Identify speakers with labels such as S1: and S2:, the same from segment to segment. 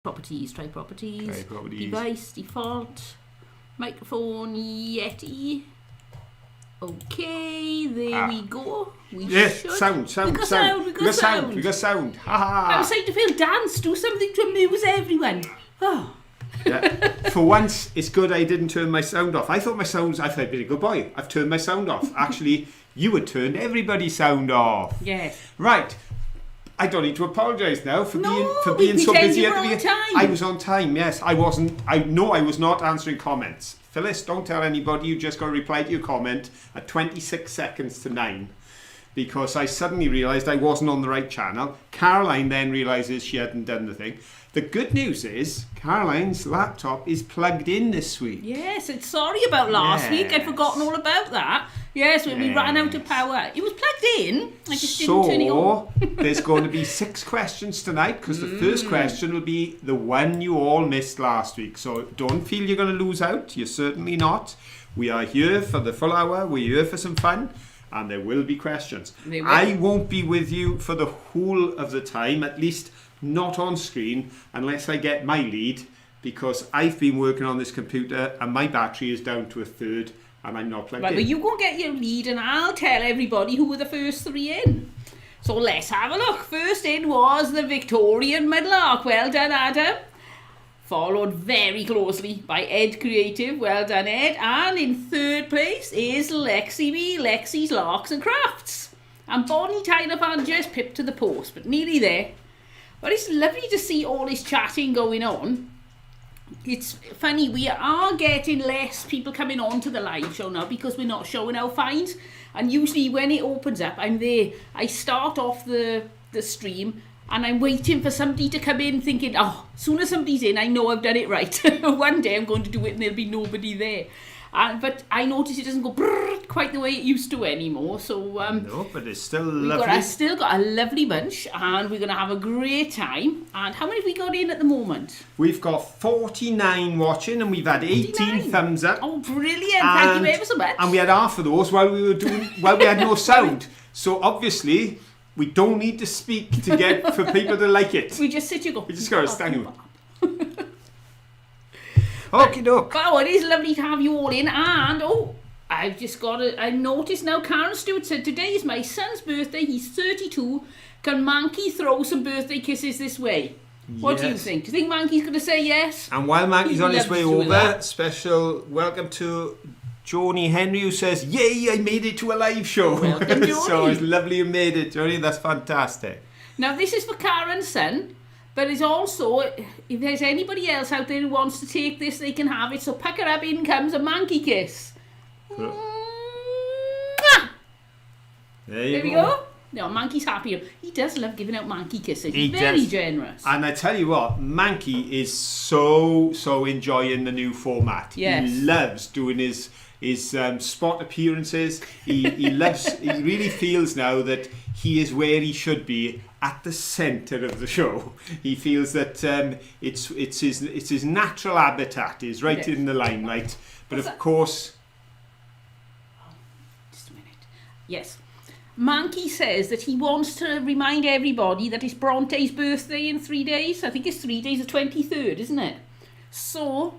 S1: Properties, try properties.
S2: Try properties.
S1: Device, default. Microphone, Yeti. Okay, there we go. We should.
S2: Sound.
S1: We got sound.
S2: We got sound. Ha ha.
S1: I was saying to Phil, dance, do something to amuse everyone. Oh.
S2: Yeah. For once, it's good I didn't turn my sound off. I thought I've been a good boy. I've turned my sound off. Actually, you had turned everybody's sound off.
S1: Yes.
S2: Right. I don't need to apologise now for
S1: we
S2: being so busy at the
S1: beginning.
S2: I was on time, yes. I wasn't. I was not answering comments. Phyllis, don't tell anybody. You just got to reply to your comment at 26 seconds to 9. Because I suddenly realised I wasn't on the right channel. Caroline then realises she hadn't done the thing. The good news is Caroline's laptop is plugged in this week.
S1: Yes, and sorry about last week. I'd forgotten all about that. Yes, when we ran out of power. It was plugged in. I just didn't turn it on.
S2: There's going to be 6 questions tonight because the first question will be the one you all missed last week. So don't feel you're going to lose out. You're certainly not. We are here for the full hour. We're here for some fun. And there will be questions. I won't be with you for the whole of the time, at least not on screen, unless I get my lead, because I've been working on this computer and my battery is down to a third and I'm not plugged in.
S1: Well, you go get your lead and I'll tell everybody who were the first 3 in. So let's have a look. First in was the Victorian Mudlark. Well done, Adam. Followed very closely by Ed Creative. Well done, Ed. And in third place is Lexi B, Lexi's Larks and Crafts. And Bonnie Tyler Fan just pipped to the post, but nearly there. But it's lovely to see all this chatting going on. It's funny, we are getting less people coming on to the live show now because we're not showing our finds. And usually when it opens up, I'm there. I start off the stream and I'm waiting for somebody to come in thinking, as soon as somebody's in, I know I've done it right. One day I'm going to do it and there'll be nobody there. But I notice it doesn't go quite the way it used to anymore. So
S2: no, but it's still lovely.
S1: I've still got a lovely bunch and we're going to have a great time. And how many have we got in at the moment?
S2: We've got 49 watching and we've had 18 thumbs up.
S1: Oh, brilliant. Thank you ever so much.
S2: And we had half of those while we had no sound. So obviously, we don't need to speak for people to like it.
S1: We just sit here go.
S2: We just got to stand here. Okie doke.
S1: Wow, it is lovely to have you all in. And, I noticed now Karen Stewart said, today is my son's birthday. He's 32. Can Manky throw some birthday kisses this way? What do you think? Do you think Manky's going to say yes?
S2: And while Manky's on his way over, special welcome to Joni Henry, who says, yay, I made it to a live show.
S1: Welcome, Joni.
S2: So it's lovely you made it, Joni. That's fantastic.
S1: Now, this is for Karen's son. But it's also, if there's anybody else out there who wants to take this, they can have it. So pack it up, in comes a Manky kiss.
S2: There
S1: we go. No, Manky's happy. He does love giving out Manky kisses. He's very generous.
S2: And I tell you what, Manky is so enjoying the new format.
S1: Yes.
S2: He loves doing his spot appearances. He really feels now that he is where he should be, at the centre of the show. He feels that it's his natural habitat is right in the limelight. But of course,
S1: just a minute. Yes, Manky says that he wants to remind everybody that it's Bronte's birthday in 3 days. I think it's 3 days, the 23rd, isn't it? So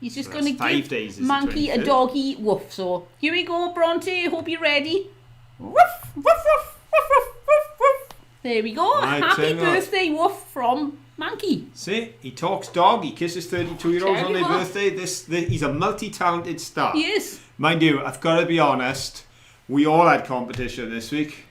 S1: he's just going to give Manky a doggy woof. So here we go, Bronte. Hope you're ready. Woof, woof, woof, woof, woof, woof, woof. There we go. Happy birthday woof from Manky.
S2: See, he talks dog. He kisses 32-year-olds on their birthday. He's a multi-talented star.
S1: He is.
S2: Mind you, I've got to be honest. We all had competition this week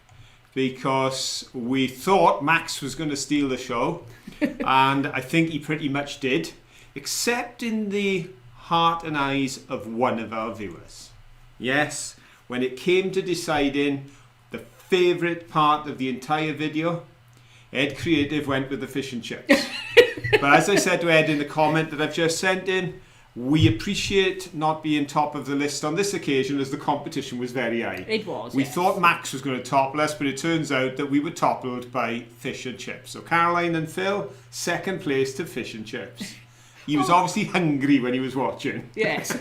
S2: because we thought Max was going to steal the show, and I think he pretty much did, except in the heart and eyes of one of our viewers. Yes, when it came to deciding the favourite part of the entire video, Ed Creative went with the fish and chips. But as I said to Ed in the comment that I've just sent in, we appreciate not being top of the list on this occasion as the competition was very high.
S1: It was,
S2: We thought Max was going to topple us, but it turns out that we were toppled by fish and chips. So Caroline and Phil, second place to fish and chips. He was obviously hungry when he was watching.
S1: Yes.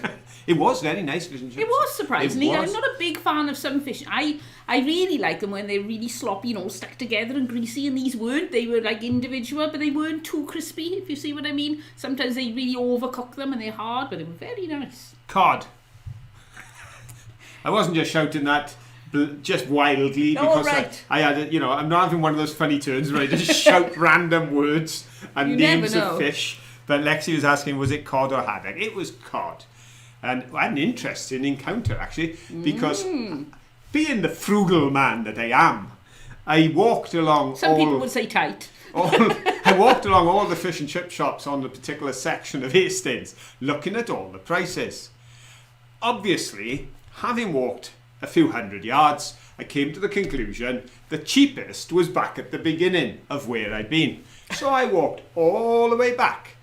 S2: It was very nice fish and chips.
S1: It was surprisingly.
S2: It was.
S1: I'm not a big fan of some fish. I really like them when they're really sloppy, stuck together and greasy, and these weren't. They were like individual, but they weren't too crispy, if you see what I mean. Sometimes they really overcook them and they're hard, but they were very nice.
S2: Cod. I wasn't just shouting that just wildly because I had I'm not having one of those funny turns where I just shout random words and names of fish. But Lexi was asking, was it cod or haddock? It was cod. And I had an interesting encounter, actually, because being the frugal man that I am, I walked along
S1: Some people would say tight.
S2: I walked along all the fish and chip shops on the particular section of Hastings, looking at all the prices. Obviously, having walked a few hundred yards, I came to the conclusion the cheapest was back at the beginning of where I'd been. So I walked all the way back,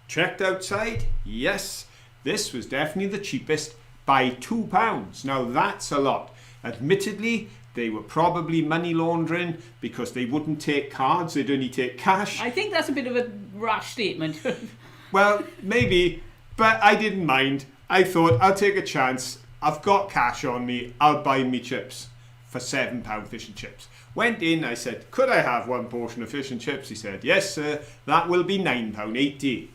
S2: checked outside, yes, this was definitely the cheapest by £2. Now that's a lot. Admittedly, they were probably money laundering because they wouldn't take cards, they'd only take cash.
S1: I think that's a bit of a rash statement.
S2: Well, maybe, but I didn't mind. I thought, I'll take a chance. I've got cash on me, I'll buy me chips for £7 fish and chips. Went in, I said, could I have one portion of fish and chips? He said, yes sir, that will be £9.80.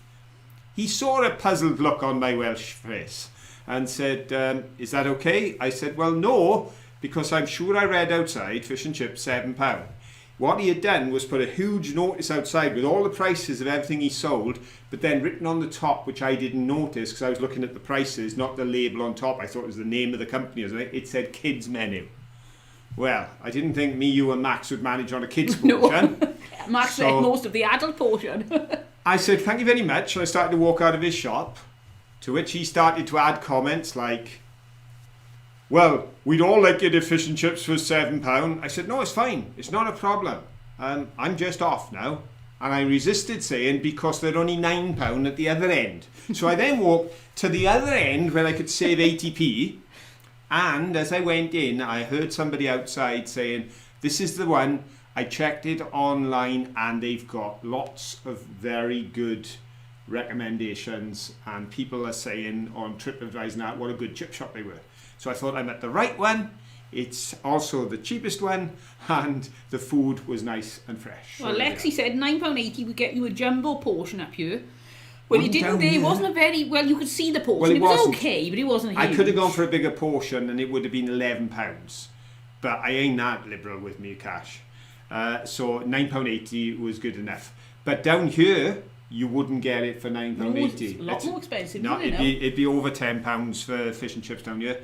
S2: He saw a puzzled look on my Welsh face and said, is that okay? I said, well no, because I'm sure I read outside fish and chips £7. What he had done was put a huge notice outside with all the prices of everything he sold, but then written on the top, which I didn't notice because I was looking at the prices, not the label on top. I thought it was the name of the company. It said kids menu. Well, I didn't think me, you and Max would manage on a kids portion.
S1: No. Max ate most of the adult portion.
S2: I said, thank you very much. And I started to walk out of his shop, to which he started to add comments like, well, we'd all like it if fish and chips was £7. I said, no, it's fine. It's not a problem. I'm just off now. And I resisted saying, because they're only £9 at the other end. So I then walked to the other end where I could save 80p. And as I went in, I heard somebody outside saying, this is the one. I checked it online and they've got lots of very good recommendations. And people are saying on TripAdvisor now what a good chip shop they were. So I thought I'm at the right one. It's also the cheapest one, and the food was nice and fresh.
S1: Well, Lexi said £9.80 would get you a jumbo portion up here. Well, you didn't. It wasn't a very well. You could see the portion. Well, it was okay, but it wasn't huge.
S2: I could have gone for a bigger portion, and it would have been £11. But I ain't that liberal with me cash. So £9.80 was good enough. But down here, you wouldn't get it for £9.80.
S1: It's a lot more expensive.
S2: It'd be over £10 for fish and chips down here.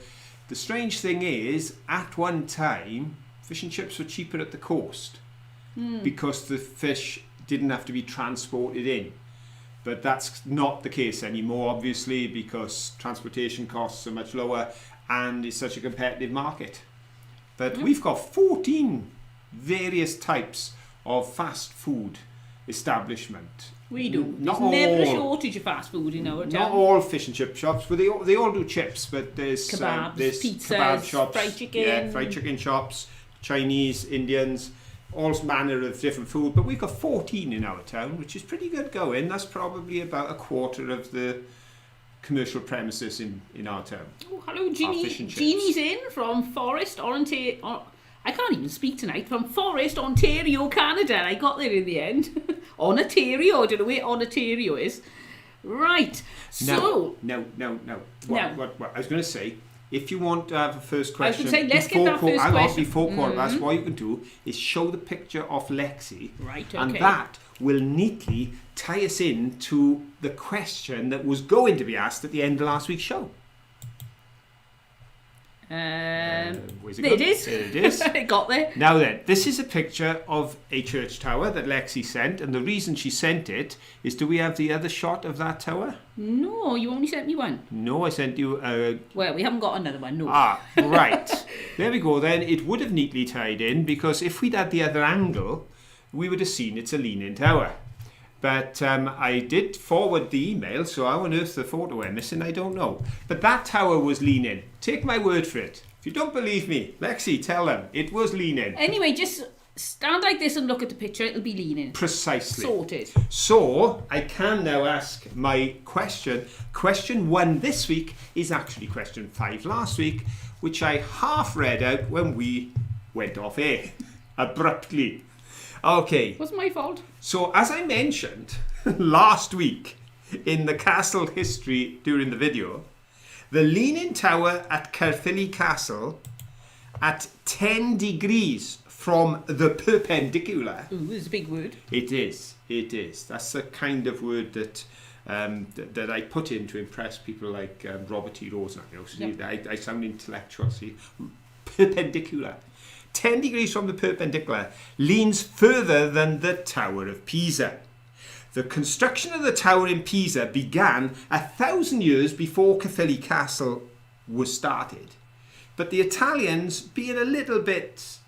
S2: The strange thing is, at one time, fish and chips were cheaper at the coast because the fish didn't have to be transported in. But that's not the case anymore, obviously, because transportation costs are much lower and it's such a competitive market. But we've got 14 various types of fast food establishment.
S1: We do. There's never a shortage of fast food in our town.
S2: Not all fish and chip shops, but they all do chips. But there's
S1: kebabs,
S2: there's
S1: pizzas,
S2: kebab shops,
S1: fried chicken.
S2: Yeah, fried chicken shops, Chinese, Indians, all manner of different food. But we've got 14 in our town, which is pretty good going. That's probably about a quarter of the commercial premises in our town. Oh, hello,
S1: Jeannie. Jeannie's in from Forest, Ontario. I can't even speak tonight. From Forest, Ontario, Canada. I got there in the end. Ontario. I don't know where Ontario is. Right. So.
S2: No. What I was going to say, if you want to have a first question.
S1: I was going to say, let's get that first question.
S2: Before quarter past, what you can do is show the picture of Lexi.
S1: Right, okay.
S2: And that will neatly tie us in to the question that was going to be asked at the end of last week's show.
S1: There it is. It got there.
S2: Now then, this is a picture of a church tower that Lexi sent, and the reason she sent it is, do we have the other shot of that tower?
S1: No, you only sent me one.
S2: No, I sent you
S1: well, we haven't got another one, no.
S2: Right. There we go then. It would have neatly tied in, because if we'd had the other angle, we would have seen it's a leaning tower. But I did forward the email, so how on earth the photo went missing, I don't know. But that tower was leaning. Take my word for it. If you don't believe me, Lexi, tell them. It was leaning.
S1: Anyway, just stand like this and look at the picture, it'll be leaning.
S2: Precisely.
S1: Sorted.
S2: So, I can now ask my question. Question 1 this week is actually question 5 last week, which I half read out when we went off air abruptly. Okay.
S1: Wasn't my fault.
S2: So, as I mentioned last week in the castle history during the video, the Leaning Tower at Caerphilly Castle at 10 degrees from the perpendicular.
S1: Ooh, it's a big word.
S2: It is. It is. That's the kind of word that that I put in to impress people like Robert T. Rose. I sound intellectual. See, perpendicular. 10 degrees from the perpendicular leans further than the Tower of Pisa. The construction of the tower in Pisa began 1,000 years before Caerphilly Castle was started. But the Italians, being a little bit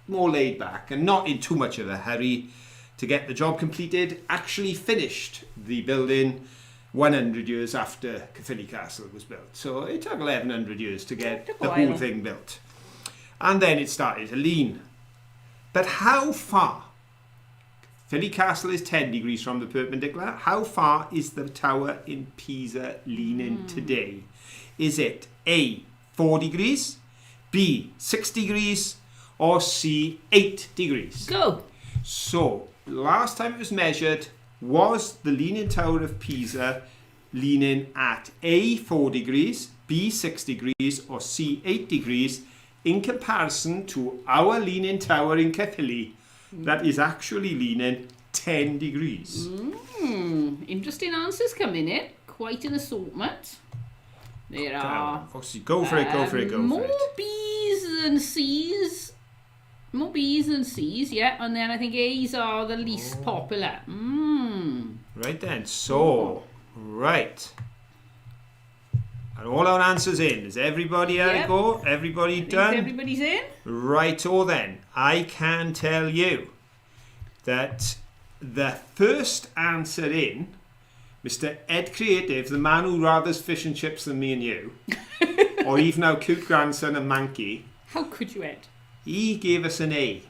S2: more laid back and not in too much of a hurry to get the job completed, actually finished the building 100 years after Caerphilly Castle was built. So it took 1,100 years to get the whole thing built. And then it started to lean. But how far? Caerphilly Castle is 10 degrees from the perpendicular. How far is the tower in Pisa leaning today? Is it A, 4 degrees, B, 6 degrees, or C, 8 degrees?
S1: Go.
S2: So, last time it was measured, was the Leaning Tower of Pisa leaning at A, 4 degrees, B, 6 degrees, or C, 8 degrees in comparison to our Leaning Tower in Caerphilly that is actually leaning 10 degrees?
S1: Interesting answers coming in. Quite an assortment. There are.
S2: Go for it.
S1: More B's than C's. More B's than C's, yeah. And then I think A's are the least popular.
S2: Right then. So, right. And all our answers in. Is everybody had a go? Everybody done?
S1: Everybody's in.
S2: Righto then. I can tell you that the first answer in, Mr. Ed Creative, the man who rathers fish and chips than me and you, or even our cute grandson and Manky.
S1: How could you, Ed?
S2: He gave us an A.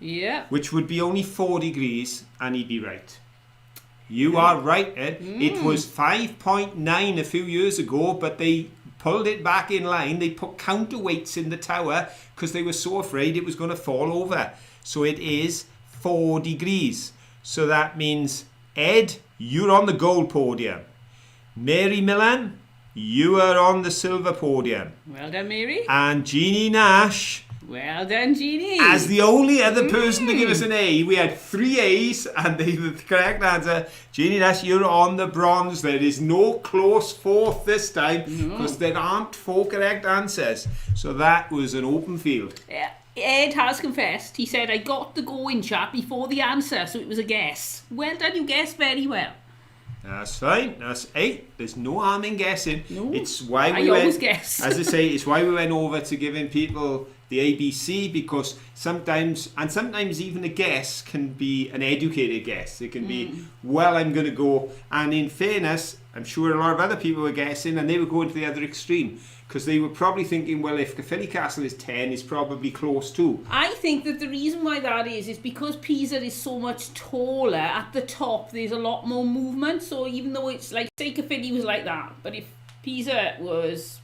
S1: Yeah.
S2: Which would be only 4 degrees, and he'd be right. You are right, Ed. It was 5.9 a few years ago, but they pulled it back in line. They put counterweights in the tower because they were so afraid it was going to fall over. So it is 4 degrees. So that means, Ed, you're on the gold podium. Mary Millan, you are on the silver podium.
S1: Well done, Mary.
S2: And Jeannie Nash,
S1: well done, Jeannie.
S2: as the only other person to give us an A. We had 3 A's, and the correct answer, Jeannie Nash, you're on the bronze. There is no close fourth this time because there aren't 4 correct answers. So that was an open field.
S1: Yeah. Ed has confessed. He said, I got the go-in chat before the answer, so it was a guess. Well done, you guessed very well.
S2: That's fine. That's 8. There's no harm in guessing.
S1: No.
S2: It's why
S1: I
S2: we
S1: always
S2: went,
S1: guess.
S2: as I say, it's why we went over to giving people the ABC, because sometimes even a guess can be an educated guess. It can be, well, I'm going to go, and in fairness, I'm sure a lot of other people were guessing and they were going to the other extreme because they were probably thinking, well, if Caerphilly Castle is 10, it's probably close to.
S1: I think that the reason why that is because Pisa is so much taller, at the top there's a lot more movement, so even though it's like, say Caerphilly was like that, but if Pisa was...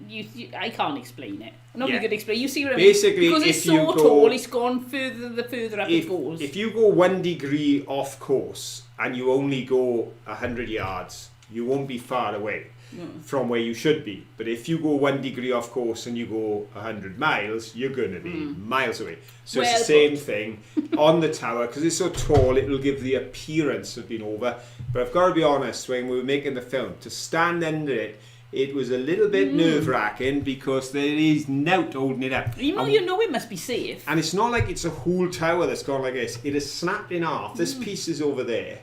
S1: I can't explain it. I'm not going to explain. You see what I mean?
S2: Basically,
S1: because it's so tall, it's gone further the further up it goes.
S2: If you go 1 degree off course and you only go 100 yards, you won't be far away from where you should be. But if you go 1 degree off course and you go 100 miles, you're going to be miles away. So it's the same thing on the tower. Because it's so tall, it will give the appearance of being over. But I've got to be honest, when we were making the film, to stand under it, it was a little bit nerve-wracking because there is nout holding it up.
S1: Even though you know it must be safe.
S2: And it's not like it's a whole tower that's gone like this. It is snapped in half. This piece is over there.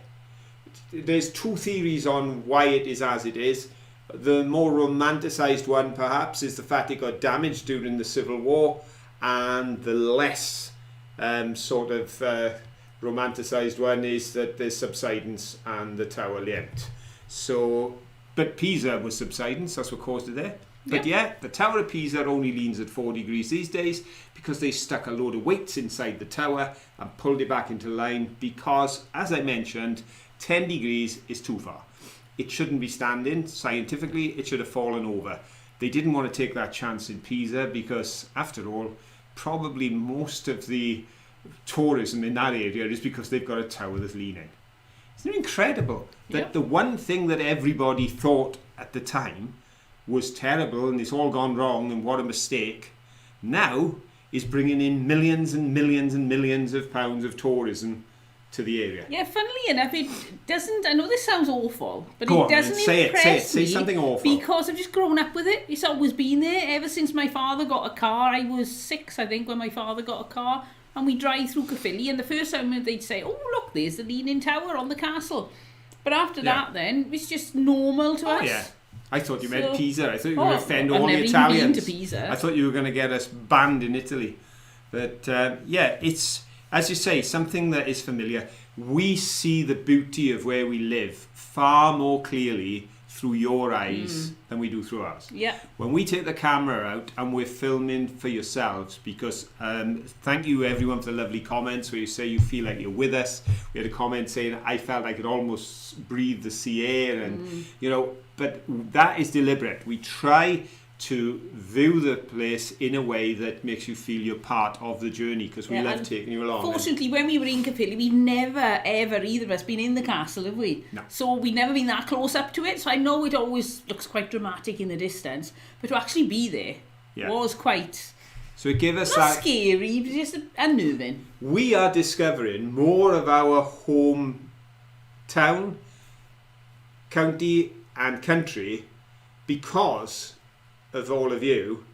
S2: There's 2 theories on why it is as it is. The more romanticised one, perhaps, is the fact it got damaged during the Civil War, and the less romanticised one is that there's subsidence and the tower leant. So... But Pisa was subsidence, that's what caused it there. But yeah, the Tower of Pisa only leans at 4 degrees these days because they stuck a load of weights inside the tower and pulled it back into line because, as I mentioned, 10 degrees is too far. It shouldn't be standing. Scientifically, it should have fallen over. They didn't want to take that chance in Pisa because, after all, probably most of the tourism in that area is because they've got a tower that's leaning. Isn't it incredible that the one thing that everybody thought at the time was terrible and it's all gone wrong and what a mistake, now is bringing in millions and millions and millions of pounds of tourism to the area.
S1: Yeah, funnily enough, it doesn't, I know this sounds awful, but
S2: Go
S1: it
S2: on,
S1: doesn't
S2: say
S1: impress me.
S2: Say something awful.
S1: Because I've just grown up with it. It's always been there. Ever since my father got a car, I was 6, I think, when my father got a car, and we drive through Caerphilly, and the first time they'd say, oh, look, there's the Leaning Tower on the castle. But after that, then, it's just normal to us.
S2: Yeah. I thought you meant Pisa. I thought you were going to offend
S1: I've
S2: all the
S1: never
S2: Italians.
S1: even been to Pisa.
S2: I thought you were going to get us banned in Italy. But yeah, it's, as you say, something that is familiar. We see the beauty of where we live far more clearly through your eyes than we do through ours.
S1: Yeah.
S2: When we take the camera out and we're filming for yourselves, because thank you everyone for the lovely comments where you say you feel like you're with us. We had a comment saying I felt I could almost breathe the sea air, and you know, but that is deliberate. We try to view the place in a way that makes you feel you're part of the journey because we love taking you along.
S1: Fortunately, when we were in Caerphilly, we've never, ever, either of us, been in the castle, have we?
S2: No.
S1: So we've never been that close up to it. So I know it always looks quite dramatic in the distance, but to actually be there was quite...
S2: So it gave us
S1: not
S2: that...
S1: scary, but just unnerving.
S2: We are discovering more of our home town, county and country because of all of you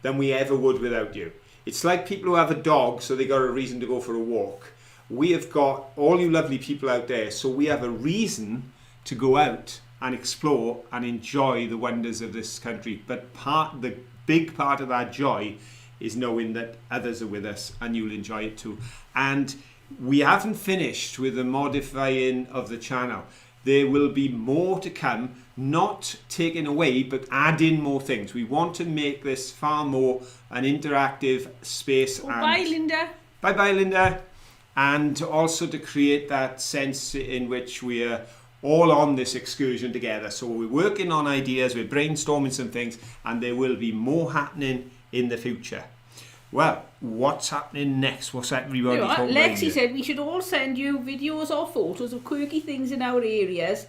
S2: than we ever would without you. It's like people who have a dog so they got a reason to go for a walk. We have got all you lovely people out there, so we have a reason to go out and explore and enjoy the wonders of this country. But the big part of that joy is knowing that others are with us and you'll enjoy it too. And we haven't finished with the modifying of the channel. There will be more to come, not taken away, but add in more things. We want to make this far more an interactive space.
S1: Bye, Linda.
S2: Bye-bye, Linda. And also to create that sense in which we are all on this excursion together. So we're working on ideas, we're brainstorming some things, and there will be more happening in the future. Well, what's happening next? What's everybody talking about?
S1: Lexi said we should all send you videos or photos of quirky things in our areas.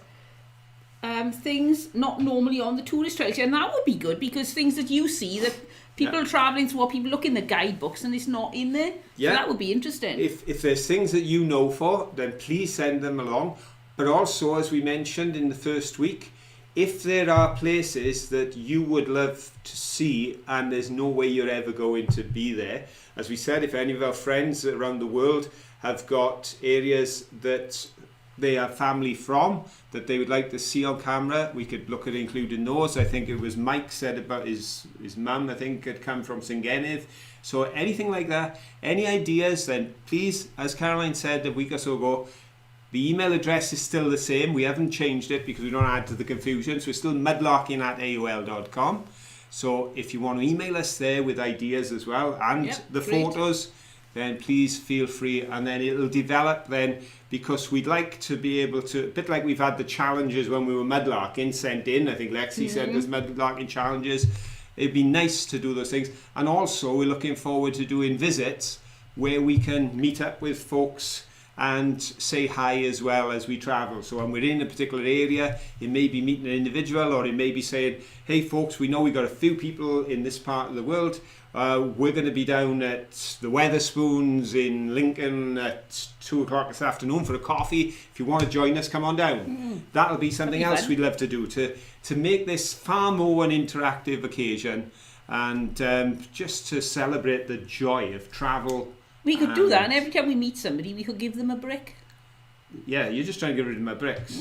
S1: Things not normally on the tourist trails. And that would be good because things that you see that people are travelling through or people look in the guidebooks and it's not in there.
S2: Yeah.
S1: So that would be interesting.
S2: If there's things that you know for, then please send them along. But also, as we mentioned in the first week, if there are places that you would love to see and there's no way you're ever going to be there, as we said, if any of our friends around the world have got areas that they have family from that they would like to see on camera, we could look at including those. I think it was Mike said about his mum, I think, had come from Singennydd. So anything like that, any ideas, then please, as Caroline said a week or so ago, the email address is still the same. We haven't changed it because we don't add to the confusion. So it's still mudlarking@aol.com. So if you want to email us there with ideas as well and the photos, then please feel free. And then it'll develop then, because we'd like to be able to, a bit like we've had the challenges when we were mudlarking sent in. I think Lexi sent us mudlarking challenges. It'd be nice to do those things. And also we're looking forward to doing visits where we can meet up with folks and say hi as well as we travel. So when we're in a particular area, it may be meeting an individual, or it may be saying, hey folks, we know we've got a few people in this part of the world. We're going to be down at the Weatherspoons in Lincoln at 2 o'clock this afternoon for a coffee. If you want to join us, come on down. That'll be something else we'd love to do, to make this far more an interactive occasion, and just to celebrate the joy of travel.
S1: We could do that, and every time we meet somebody, we could give them a brick.
S2: Yeah, you're just trying to get rid of my bricks,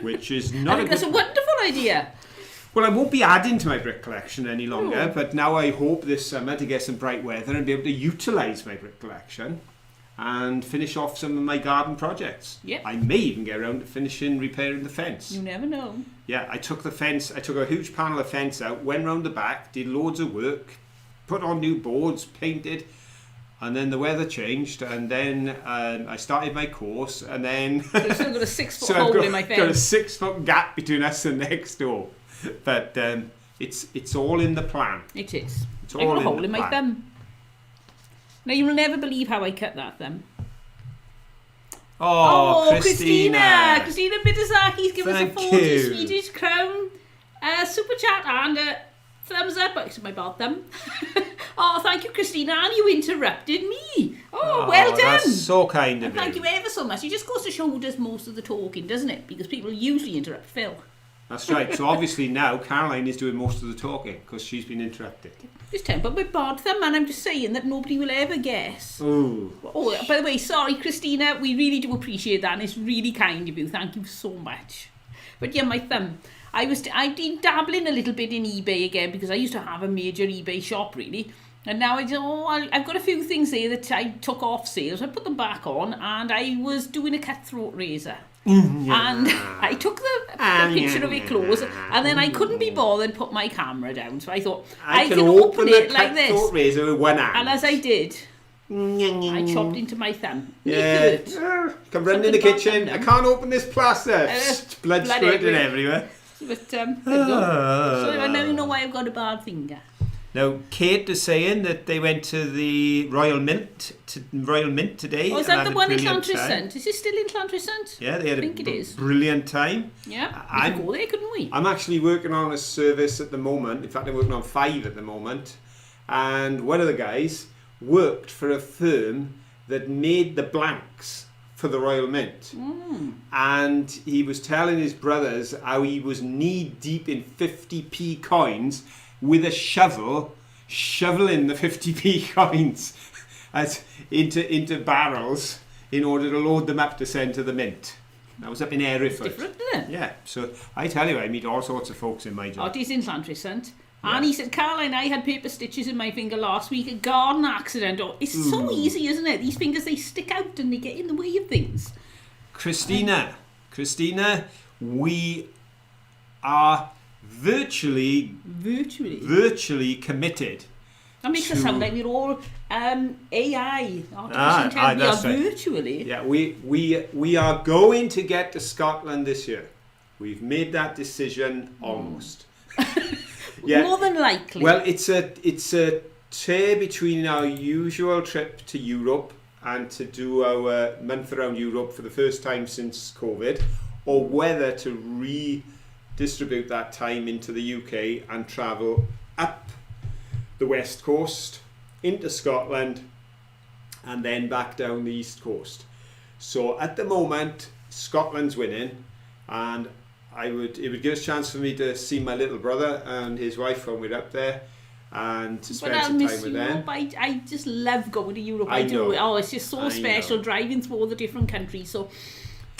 S2: which is not.
S1: I think that's a wonderful idea.
S2: Well, I won't be adding to my brick collection any longer, but now I hope this summer to get some bright weather and be able to utilise my brick collection. and finish off some of my garden projects.
S1: Yep.
S2: I may even get around to finishing repairing the fence.
S1: You never know.
S2: Yeah, I took a huge panel of fence out, went round the back, did loads of work, put on new boards, painted, and then the weather changed, and then I started my course, and then
S1: I've still got a 6 foot hole in my fence.
S2: Got a 6 foot gap between us and next door, but it's all in the plan.
S1: It is.
S2: It's
S1: I've
S2: all
S1: got a hole in my
S2: plan.
S1: thumb. Now you will never believe how I cut that thumb.
S2: Oh, Christina!
S1: Christina Bitazaki's given us a
S2: Thank
S1: 40
S2: you.
S1: Swedish crown super chat and a thumbs up. It's my bad thumb. Oh, thank you, Christina. And you interrupted me. Oh, well done.
S2: That's so kind of
S1: And thank you ever so much. It just goes to show who does most of the talking, doesn't it? Because people usually interrupt Phil.
S2: That's right. So obviously now Caroline is doing most of the talking because she's been interrupted.
S1: Just tell me about my bad thumb, and I'm just saying that nobody will ever guess.
S2: Ooh.
S1: Oh, by the way, sorry, Christina. We really do appreciate that, and it's really kind of you. Thank you so much. But yeah, my thumb. I've been dabbling a little bit in eBay again because I used to have a major eBay shop, really. And now I've got a few things there that I took off sales. I put them back on, and I was doing a cutthroat razor. And I took the picture of it close, and then I couldn't be bothered to put my camera down. So I thought, I can open it like this.
S2: Razor with one hand.
S1: And as I did, I chopped into my thumb.
S2: Yeah. Come running in the kitchen. I can't open this plaster. Blood squirting everywhere.
S1: But there we go. So now you know why I've got a bad finger.
S2: Now, Kate is saying that they went to the Royal Mint today.
S1: Oh, is that the one in Llantrisant? Is it still in Llantrisant?
S2: Yeah, they had
S1: a
S2: brilliant time.
S1: Yeah, we could go there, couldn't we?
S2: I'm actually working on a service at the moment. In fact, I'm working on 5 at the moment. And one of the guys worked for a firm that made the blanks for the Royal Mint. And he was telling his brothers how he was knee deep in 50p coins with a shoveling the 50p coins into barrels in order to load them up to send to the mint. That was up in Hereford.
S1: Different, isn't it?
S2: Yeah, so I tell you, I meet all sorts of folks in my job.
S1: Oh, it is in Llantrisant. And he said, Caroline, I had paper stitches in my finger last week, a garden accident. Oh, it's so easy, isn't it? These fingers, they stick out and they get in the way of things. Christina,
S2: we are virtually committed.
S1: That makes us sound like we're all AI, artificial intelligence. We are virtually.
S2: Yeah, we are going to get to Scotland this year. We've made that decision almost.
S1: Yeah. More than likely.
S2: Well, it's a tear between our usual trip to Europe and to do our month around Europe for the first time since COVID, or whether to redistribute that time into the UK and travel up the west coast into Scotland and then back down the east coast. So at the moment, Scotland's winning, and it would give us a chance for me to see my little brother and his wife when we're up there and to spend some time with them.
S1: I just love going to Europe.
S2: I know.
S1: Oh, it's just so special driving through all the different countries. So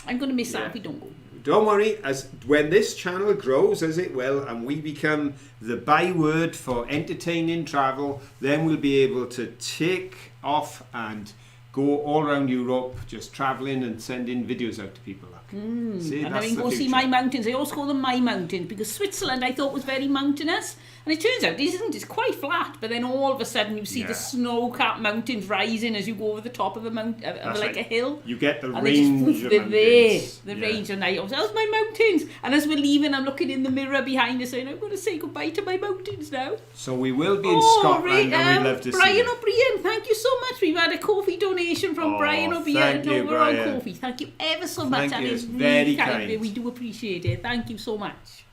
S1: I'm going to miss that if we don't go.
S2: Don't worry, when this channel grows, as it will, and we become the byword for entertaining travel, then we'll be able to take off and go all around Europe, just travelling and sending videos out to people. See,
S1: and then we can go see my mountains. I always call them my mountains because Switzerland I thought was very mountainous, and it turns out it isn't. It's quite flat, but then all of a sudden you see the snow-capped mountains rising as you go over the top of a mountain, a hill.
S2: You get the
S1: and
S2: range of mountains.
S1: The range, and I was, how's my mountains? And as we're leaving, I'm looking in the mirror behind us saying, I'm going to say goodbye to my mountains now.
S2: So we will be in Scotland, and we'd love to see
S1: Brian O'Brien, thank you so much. We've had a coffee donation from Brian O'Brien over on coffee. Thank you ever so much.
S2: Thank you. Very kind.
S1: We do appreciate it. Thank you so much.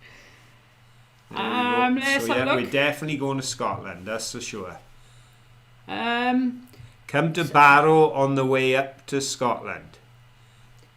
S2: Let's have a look. We're definitely going to Scotland, that's for sure. Come to Barrow on the way up to Scotland.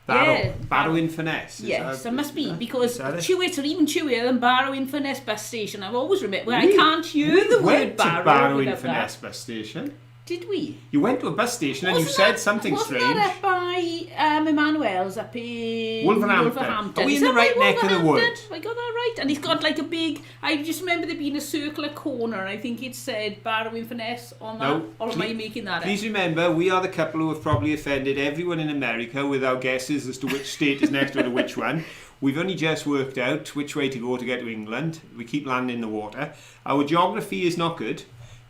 S2: Barrow-in-Furness.
S1: Yes, there must be, because Chewett or even Chewier than Barrow-in-Furness bus station. I've always remembered. I can't hear the word Barrow.
S2: Barrow-in-Furness bus station.
S1: Did we?
S2: You went to a bus station and you said something strange.
S1: Wasn't that up by Emmanuel's up in
S2: Wolverhampton? Are we in the right neck of the wood?
S1: I got that right? And it's got like a big, I just remember there being a circular corner, and I think it said Barrow and Finesse on that.
S2: No,
S1: or am I making that up?
S2: Please remember, we are the couple who have probably offended everyone in America with our guesses as to which state is next door to which one. We've only just worked out which way to go to get to England. We keep landing in the water. Our geography is not good,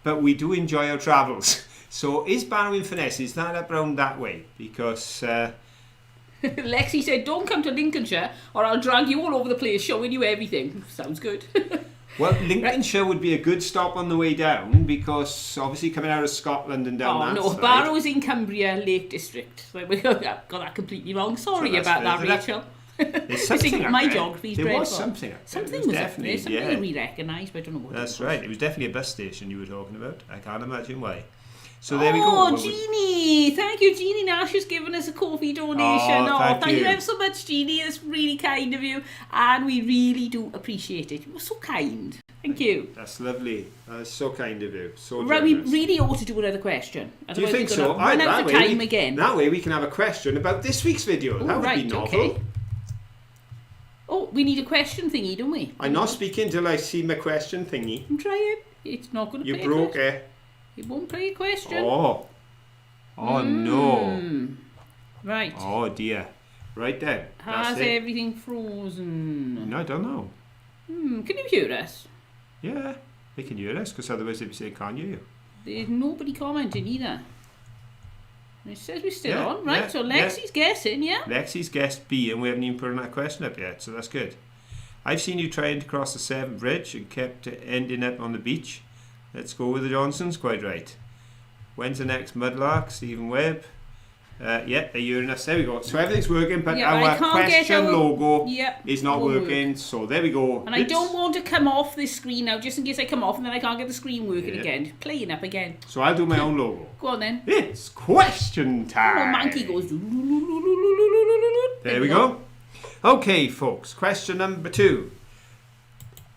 S2: but we do enjoy our travels. So is Barrow and Finesse, is that up round that way? Because...
S1: Lexi said, don't come to Lincolnshire or I'll drag you all over the place showing you everything. Sounds good.
S2: Well, Lincolnshire would be a good stop on the way down because obviously coming out of Scotland and down that side.
S1: Barrow's in Cumbria, Lake District. So we got that completely wrong. Sorry about that, Rachel.
S2: There's something
S1: my geography's
S2: there
S1: dreadful.
S2: Was something up there.
S1: Something was definitely there. Something that we recognised, but I don't know what
S2: That's
S1: it was.
S2: right. It was definitely a bus station you were talking about. I can't imagine why. So there we go.
S1: Oh, Jeannie! Thank you, Jeannie Nash has given us a coffee donation.
S2: Thank
S1: you
S2: you
S1: ever so much, Jeannie. That's really kind of you. And we really do appreciate it. You were so kind. Thank you.
S2: That's lovely. That's so kind of you. So
S1: right, we
S2: generous.
S1: really ought to do another question.
S2: Do you think so?
S1: Run out of time again.
S2: That way we can have a question about this week's video. That would be novel.
S1: Okay. Oh, we need a question thingy, don't we?
S2: I'm not speaking till I see my question thingy.
S1: I'm trying. It's not going to play.
S2: You broke it.
S1: It won't play a question.
S2: Oh no.
S1: Right.
S2: Oh dear. Right then.
S1: Has everything frozen?
S2: No, I don't know.
S1: Can you hear us?
S2: Yeah, they can hear us because otherwise they'd be saying, can't hear you.
S1: There's nobody commenting either. It says we're still on, right? So Lexi's guessing, yeah?
S2: Lexi's guessed B and we haven't even put that question up yet, so that's good. I've seen you trying to cross the Severn Bridge and kept ending up on the beach. Let's go with the Johnsons, quite right. When's the next Mudlark? Stephen Webb. Yeah, they're hearing us. There we go. So everything's working, but our question logo is not working. So there we go.
S1: And I don't want to come off this screen now, just in case I come off and then I can't get the screen working again. Playing up again.
S2: So I'll do my own logo.
S1: Go on then.
S2: It's question time.
S1: Oh, Manky goes.
S2: There we go. Okay, folks. Question number 2.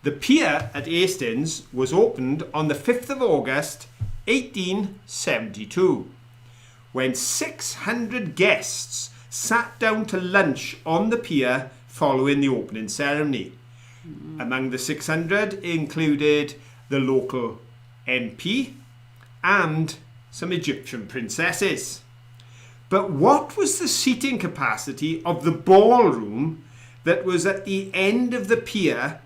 S2: The pier at Hastings was opened on the 5th of August, 1872. When 600 guests sat down to lunch on the pier following the opening ceremony. Among the 600 included the local MP and some Egyptian princesses. But what was the seating capacity of the ballroom that was at the end of the pier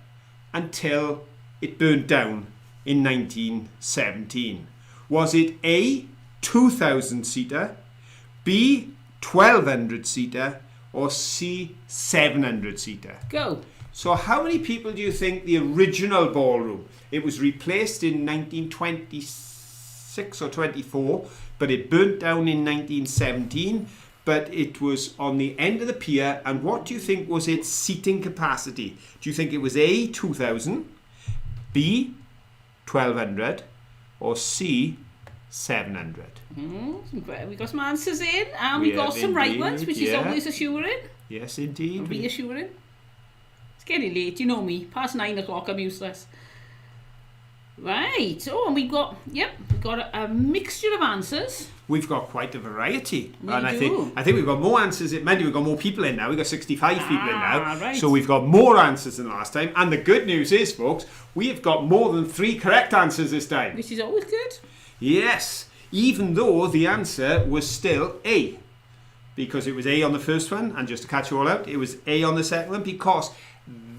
S2: until it burnt down in 1917? Was it A, 2,000 seater, B, 1,200 seater, or C, 700 seater?
S1: Go.
S2: So how many people do you think the original ballroom? It was replaced in 1926 or 24, but it burnt down in 1917, but it was on the end of the pier. And what do you think was its seating capacity? Do you think it was A, 2,000, B, 1,200, or C, 700?
S1: We got some answers in, and we got some right ones, which is always assuring.
S2: Yes, indeed.
S1: Reassuring. It's getting late, you know me. Past 9 o'clock, I'm useless. Right. Oh, and we've got a mixture of answers.
S2: We've got quite a variety.
S1: I
S2: think we've got more answers. Maybe we've got more people in now. We've got 65 people in now.
S1: Right.
S2: So we've got more answers than last time. And the good news is, folks, we've got more than 3 correct answers this time.
S1: Which is always good.
S2: Yes. Even though the answer was still A. Because it was A on the first one. And just to catch you all out, it was A on the second one. Because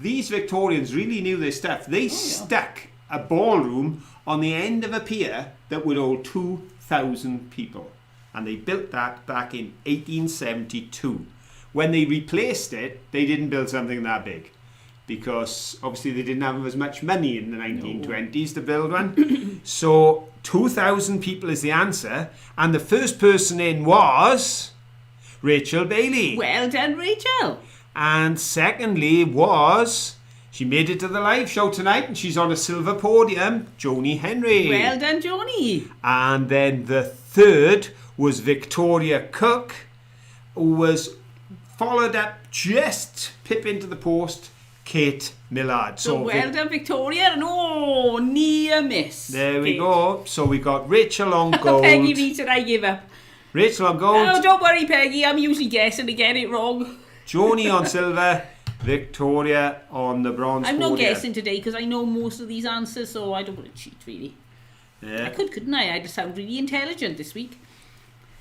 S2: these Victorians really knew their stuff. They stuck a ballroom on the end of a pier that would hold 2,000 people. And they built that back in 1872. When they replaced it, they didn't build something that big. Because obviously they didn't have as much money in the 1920s to build one. So 2,000 people is the answer. And the first person in was Rachel Bailey.
S1: Well done, Rachel.
S2: And secondly was... She made it to the live show tonight and she's on a silver podium, Joni Henry.
S1: Well done, Joni.
S2: And then the third was Victoria Cook, who was followed up just pip into the post, Kate Millard.
S1: So well done, Victoria. And near miss.
S2: There we go. So we got Rachel on gold.
S1: Peggy beat it, I give up.
S2: Rachel on gold.
S1: Oh, don't worry, Peggy. I'm usually guessing to get it wrong.
S2: Joni on silver. Victoria on the bronze
S1: I'm
S2: podium.
S1: not guessing today because I know most of these answers, so I don't want to cheat, really.
S2: Yeah.
S1: I couldn't I? I just sound really intelligent this week.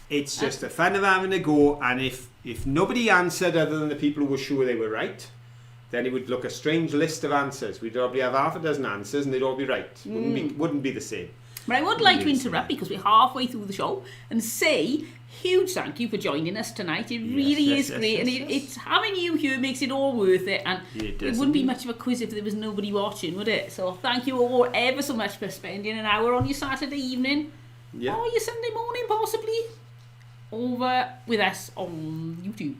S2: It's just the fun of having a go, and if nobody answered other than the people who were sure they were right, then it would look a strange list of answers. We'd probably have half a dozen answers and they'd all be right. Wouldn't be the same.
S1: But I would like to interrupt because we're halfway through the show and say huge thank you for joining us tonight. It really is great, and it's having you here makes it all worth it. And it wouldn't be much of a quiz if there was nobody watching, would it? So thank you all ever so much for spending an hour on your Saturday evening or your Sunday morning, possibly, over with us on YouTube.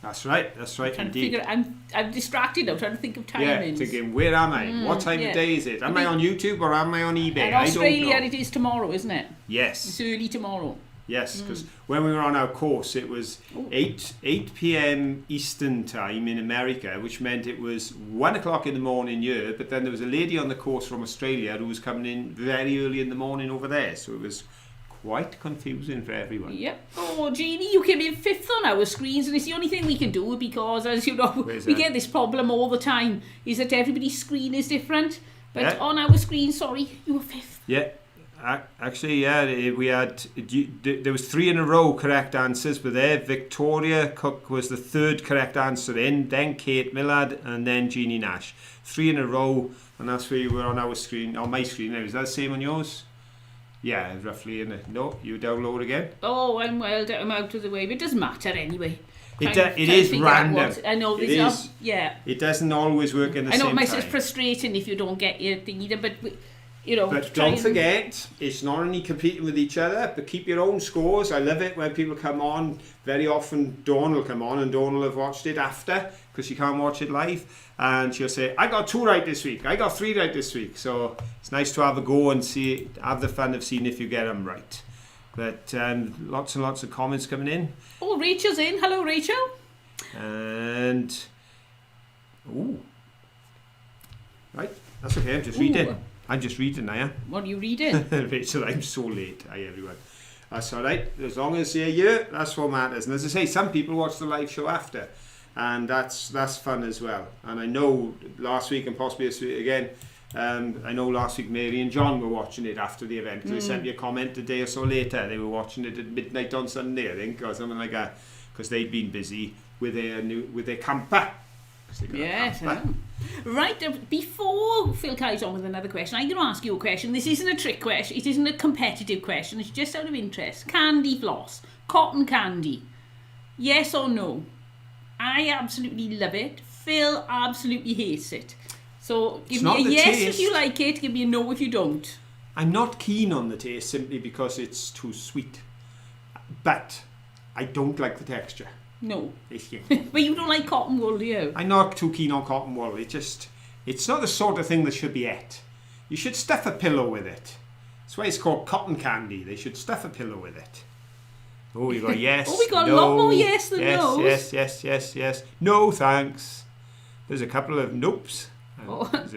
S2: That's right indeed.
S1: I'm distracted. I'm trying to think of timings.
S2: Yeah, thinking, where am I? What time of day is it? Am I on YouTube or am I on eBay?
S1: In Australia, it is tomorrow, isn't it?
S2: Yes.
S1: It's early tomorrow.
S2: Yes, because when we were on our course, it was 8 p.m. Eastern time in America, which meant it was 1 o'clock in the morning here. But then there was a lady on the course from Australia who was coming in very early in the morning over there, so it was quite confusing for everyone.
S1: Yep. Oh, Jeannie, you came in 5th on our screens, and it's the only thing we can do because, as you know, we get this problem all the time, is that everybody's screen is different. But on our screen, sorry, you were 5th.
S2: Yeah. Actually, we had, there was 3 in a row correct answers, but there Victoria Cook was the 3rd correct answer in, then Kate Millard, and then Jeannie Nash. 3 in a row, and that's where you were on our screen, on my screen. Now, is that the same on yours? Yeah, roughly. No, you download again.
S1: Oh, I'm out of the way, but it doesn't matter anyway.
S2: It is random.
S1: I know
S2: it is. Yeah. It doesn't always work in the same time.
S1: I know it's frustrating if you don't get your thing either, but you know.
S2: But don't forget, it's not only competing with each other, but keep your own scores. I love it when people come on. Very often, Dawn will come on, and Dawn will have watched it after because she can't watch it live. And she'll say, I got 2 right this week, I got 3 right this week. So it's nice to have a go and have the fun of seeing if you get them right. But lots and lots of comments coming in.
S1: Oh, Rachel's in. Hello, Rachel.
S2: And right, that's okay. I'm just reading now.
S1: What are you reading?
S2: Rachel, I'm so late. Hi everyone. That's all right. As long as you're here, that's what matters. And as I say, some people watch the live show after. And that's fun as well. And I know last week and possibly this week again, I know last week Mary and John were watching it after the event. They sent me a comment a day or so later. They were watching it at midnight on Sunday, I think, or something like that, because they'd been busy with their camper.
S1: Yes. Right, before Phil carries on with another question, I'm going to ask you a question. This isn't a trick question. It isn't a competitive question. It's just out of interest. Candy floss, cotton candy, yes or no? I absolutely love it. Phil absolutely hates it. So give me a yes if you like it, give me a no if you don't.
S2: I'm not keen on the taste simply because it's too sweet. But I don't like the texture.
S1: No. But you don't like cotton wool, do you?
S2: I'm not too keen on cotton wool. It's not the sort of thing that should be ate. You should stuff a pillow with it. That's why it's called cotton candy. They should stuff a pillow with it. Oh, we got yes.
S1: Oh, we got a lot more yes than no's.
S2: Yes. No, thanks. There's a couple of nopes.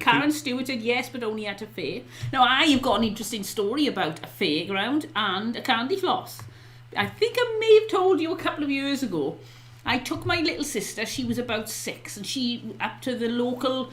S1: Karen Stewart said yes, but only at a fair. Now, I've got an interesting story about a fairground and a candy floss. I think I may have told you a couple of years ago. I took my little sister, she was about 6, and she up to the local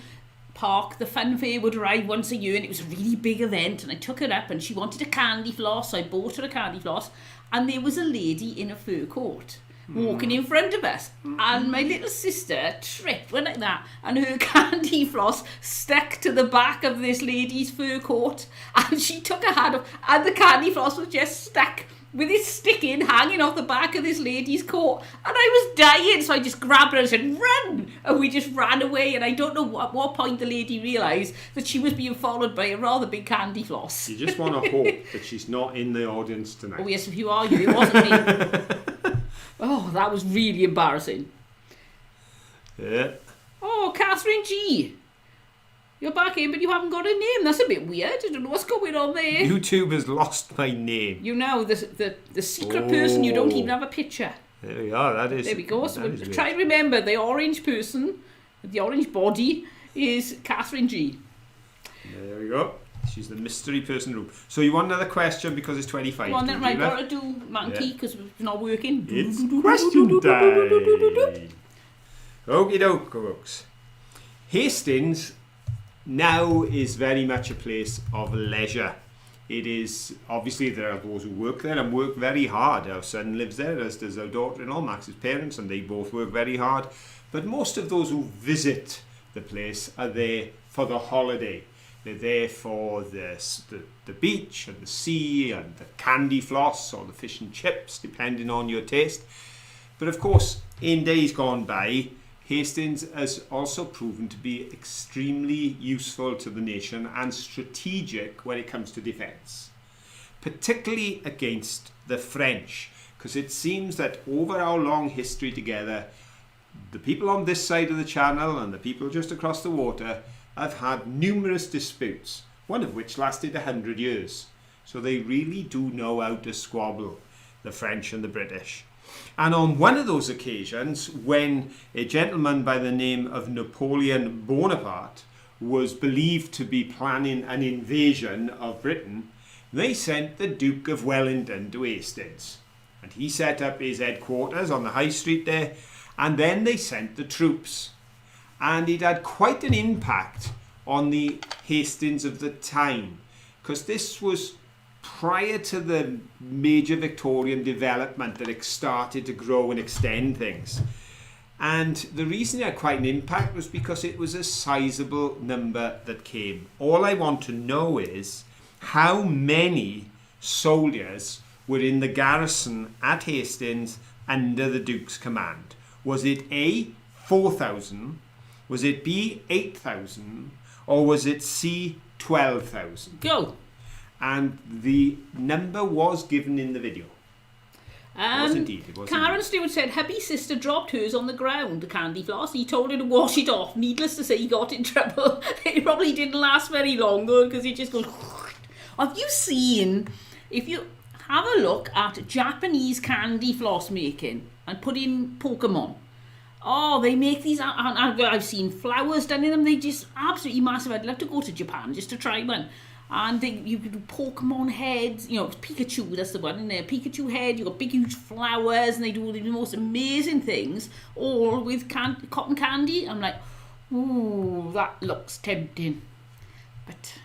S1: park. The fun fair would arrive once a year, and it was a really big event, and I took her up, and she wanted a candy floss, so I bought her a candy floss, and there was a lady in a fur coat walking in front of us, and my little sister tripped, went like that, and her candy floss stuck to the back of this lady's fur coat, and she took her hand off, and the candy floss was just stuck with it sticking, hanging off the back of this lady's coat, and I was dying, so I just grabbed her and said, run, and we just ran away, and I don't know at what point the lady realised that she was being followed by a rather big candy floss.
S2: You just want to hope that she's not in the audience tonight.
S1: Oh yes, if you are you, it wasn't me. Oh, that was really embarrassing.
S2: Yeah.
S1: Oh, Catherine G. You're back in, but you haven't got a name. That's a bit weird. I don't know what's going on there.
S2: YouTube has lost my name.
S1: You know, the secret person, you don't even have a picture.
S2: There we are,
S1: There we go. So we'll try and remember the orange person, the orange body, is Catherine G.
S2: There we go. She's the mystery person room. So you want another question because it's 25.
S1: Go on then, right, got to do Manky because it's not working.
S2: It's question time. Okie doke, folks. Hastings now is very much a place of leisure. It is, obviously there are those who work there and work very hard. Our son lives there, as does our daughter-in-law, Max's parents, and they both work very hard. But most of those who visit the place are there for the holiday. They're there for the beach and the sea and the candy floss or the fish and chips, depending on your taste. But of course, in days gone by, Hastings has also proven to be extremely useful to the nation and strategic when it comes to defence, particularly against the French, because it seems that over our long history together, the people on this side of the channel and the people just across the water have had numerous disputes, one of which lasted 100 years. So they really do know how to squabble, the French and the British. And on one of those occasions, when a gentleman by the name of Napoleon Bonaparte was believed to be planning an invasion of Britain, they sent the Duke of Wellington to Hastings. And he set up his headquarters on the high street there, and then they sent the troops. And it had quite an impact on the Hastings of the time, because this was prior to the major Victorian development that it started to grow and extend things. And the reason it had quite an impact was because it was a sizable number that came. All I want to know is how many soldiers were in the garrison at Hastings under the Duke's command. Was it A, 4,000? Was it B, 8,000? Or was it C, 12,000?
S1: Go.
S2: And the number was given in the video. It was indeed.
S1: Karen Stewart said hubby's sister dropped hers on the ground, the candy floss. He told her to wash it off. Needless to say, he got in trouble. It probably didn't last very long though, because it just goes. Have you seen? If you have a look at Japanese candy floss making and put in Pokemon. Oh, they make these. I've seen flowers done in them. They just absolutely massive. I'd love to go to Japan just to try one. And you could do Pokemon heads, you know, Pikachu, that's the one in there. Pikachu head, you've got big huge flowers, and they do all the most amazing things, all with cotton candy. I'm like, ooh, that looks tempting. But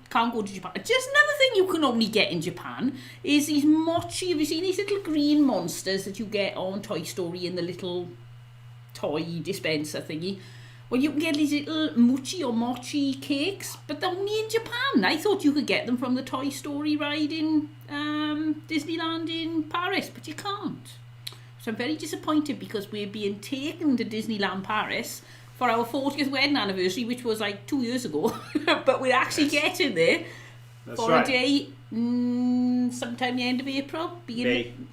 S1: can't go to Japan. Just another thing you can only get in Japan is these mochi. Have you seen these little green monsters that you get on Toy Story in the little toy dispenser thingy? Well, you can get these little mochi cakes, but they're only in Japan. I thought you could get them from the Toy Story ride in Disneyland in Paris, but you can't. So I'm very disappointed because we're being taken to Disneyland Paris for our 40th wedding anniversary, which was like 2 years ago. But we're actually getting there for a day sometime the end of April,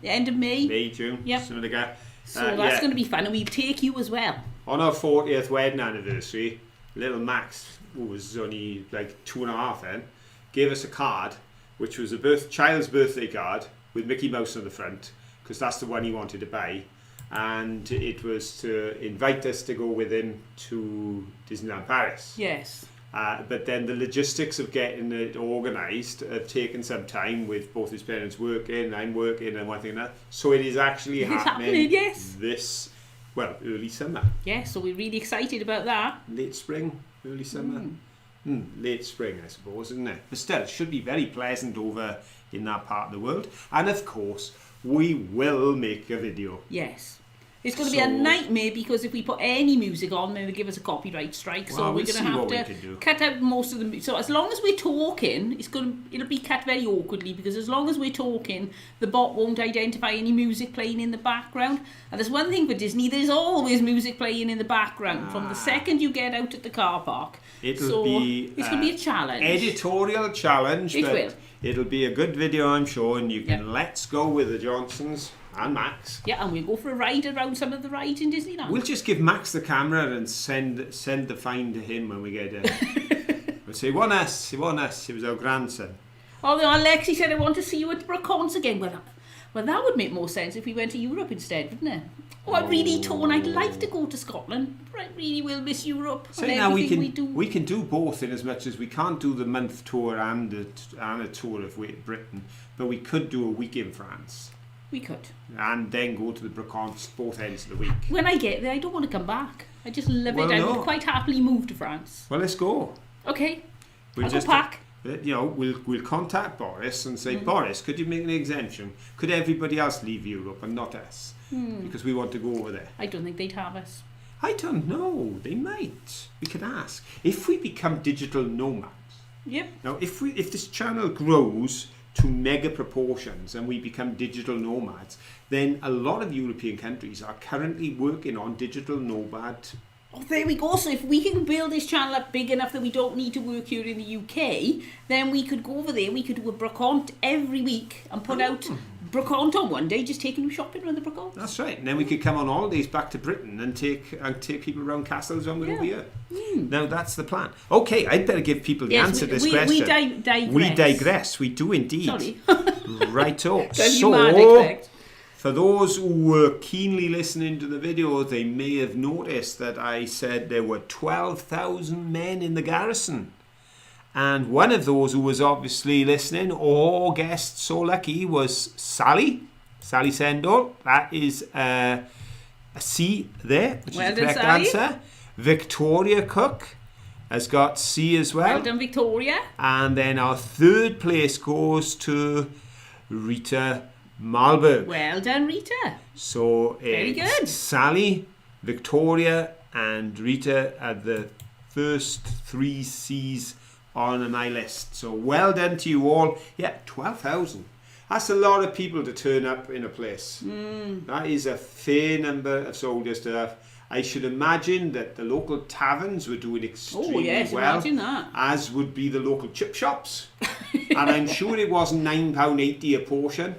S1: end of May.
S2: May, June, something like that.
S1: So that's going to be fun, and we take you as well.
S2: On our 40th wedding anniversary, little Max, who was only like 2.5 then, gave us a card, which was a child's birthday card with Mickey Mouse on the front, because that's the one he wanted to buy. And it was to invite us to go with him to Disneyland Paris.
S1: Yes.
S2: But then the logistics of getting it organised have taken some time with both his parents working, I'm working and one thing and that. So it is actually happening this, early summer.
S1: Yeah, so we're really excited about that.
S2: Late spring, early summer. Late spring, I suppose, isn't it? But still, it should be very pleasant over in that part of the world. And of course, we will make a video.
S1: Yes. It's going to be a nightmare because if we put any music on, then they give us a copyright strike. So we're going to have to cut out most of the. So as long as we're talking, it'll be cut very awkwardly because as long as we're talking, the bot won't identify any music playing in the background. And there's one thing for Disney: there's always music playing in the background from the second you get out at the car park. It's going to be a challenge.
S2: Editorial challenge. It'll be a good video, I'm sure, and you can let's go with the Johnsons. And Max.
S1: Yeah, and we'll go for a ride around some of the rides in Disneyland.
S2: We'll just give Max the camera and send the fine to him when we get there. We'll say, "Want us, he was our grandson."
S1: Although Alexi said, "I want to see you at the Bracons again." Well, that would make more sense if we went to Europe instead, wouldn't it? I'm really torn. I'd like to go to Scotland, but I really will miss Europe.
S2: So now we can do both in as much as we can't do the month tour and a tour of Britain, but we could do a week in France.
S1: We could.
S2: And then go to the Bracons both ends of the week.
S1: When I get there, I don't want to come back. I just love
S2: Well,
S1: it. I
S2: no.
S1: would quite happily move to France.
S2: Well, let's go.
S1: Okay.
S2: We'll
S1: I'll
S2: just
S1: go pack.
S2: we'll contact Boris and say, Boris, could you make an exemption? Could everybody else leave Europe and not us? Because we want to go over there.
S1: I don't think they'd have us.
S2: I don't know. They might. We could ask. If we become digital nomads.
S1: Yep.
S2: Now, if this channel grows to mega proportions and we become digital nomads, then a lot of European countries are currently working on digital nomad.
S1: Oh, there we go. So if we can build this channel up big enough that we don't need to work here in the UK, then we could go over there. We could do a brocante every week and put out brocante on one day, just taking you shopping around the brocante.
S2: That's right. And then we could come on holidays back to Britain and take people around castles when we're over here. Now that's the plan. Okay, I'd better give people the answer to this question.
S1: We digress.
S2: We digress. We do indeed.
S1: Sorry.
S2: Righto.
S1: So,
S2: for those who were keenly listening to the video, they may have noticed that I said there were 12,000 men in the garrison. And one of those who was obviously listening, or guessed so lucky, was Sally Sendall. That is a C there, which is the correct answer. Victoria Cook has got C as well.
S1: Well done, Victoria.
S2: And then our third place goes to Rita Malberg.
S1: Well done, Rita.
S2: So
S1: very good.
S2: Sally, Victoria, and Rita are the first 3 C's on my list. So well done to you all. Yeah, 12,000. That's a lot of people to turn up in a place. That is a fair number of soldiers to have. I should imagine that the local taverns were doing extremely well,
S1: imagine that.
S2: as would be the local chip shops. And I'm sure it wasn't £9.80 a portion.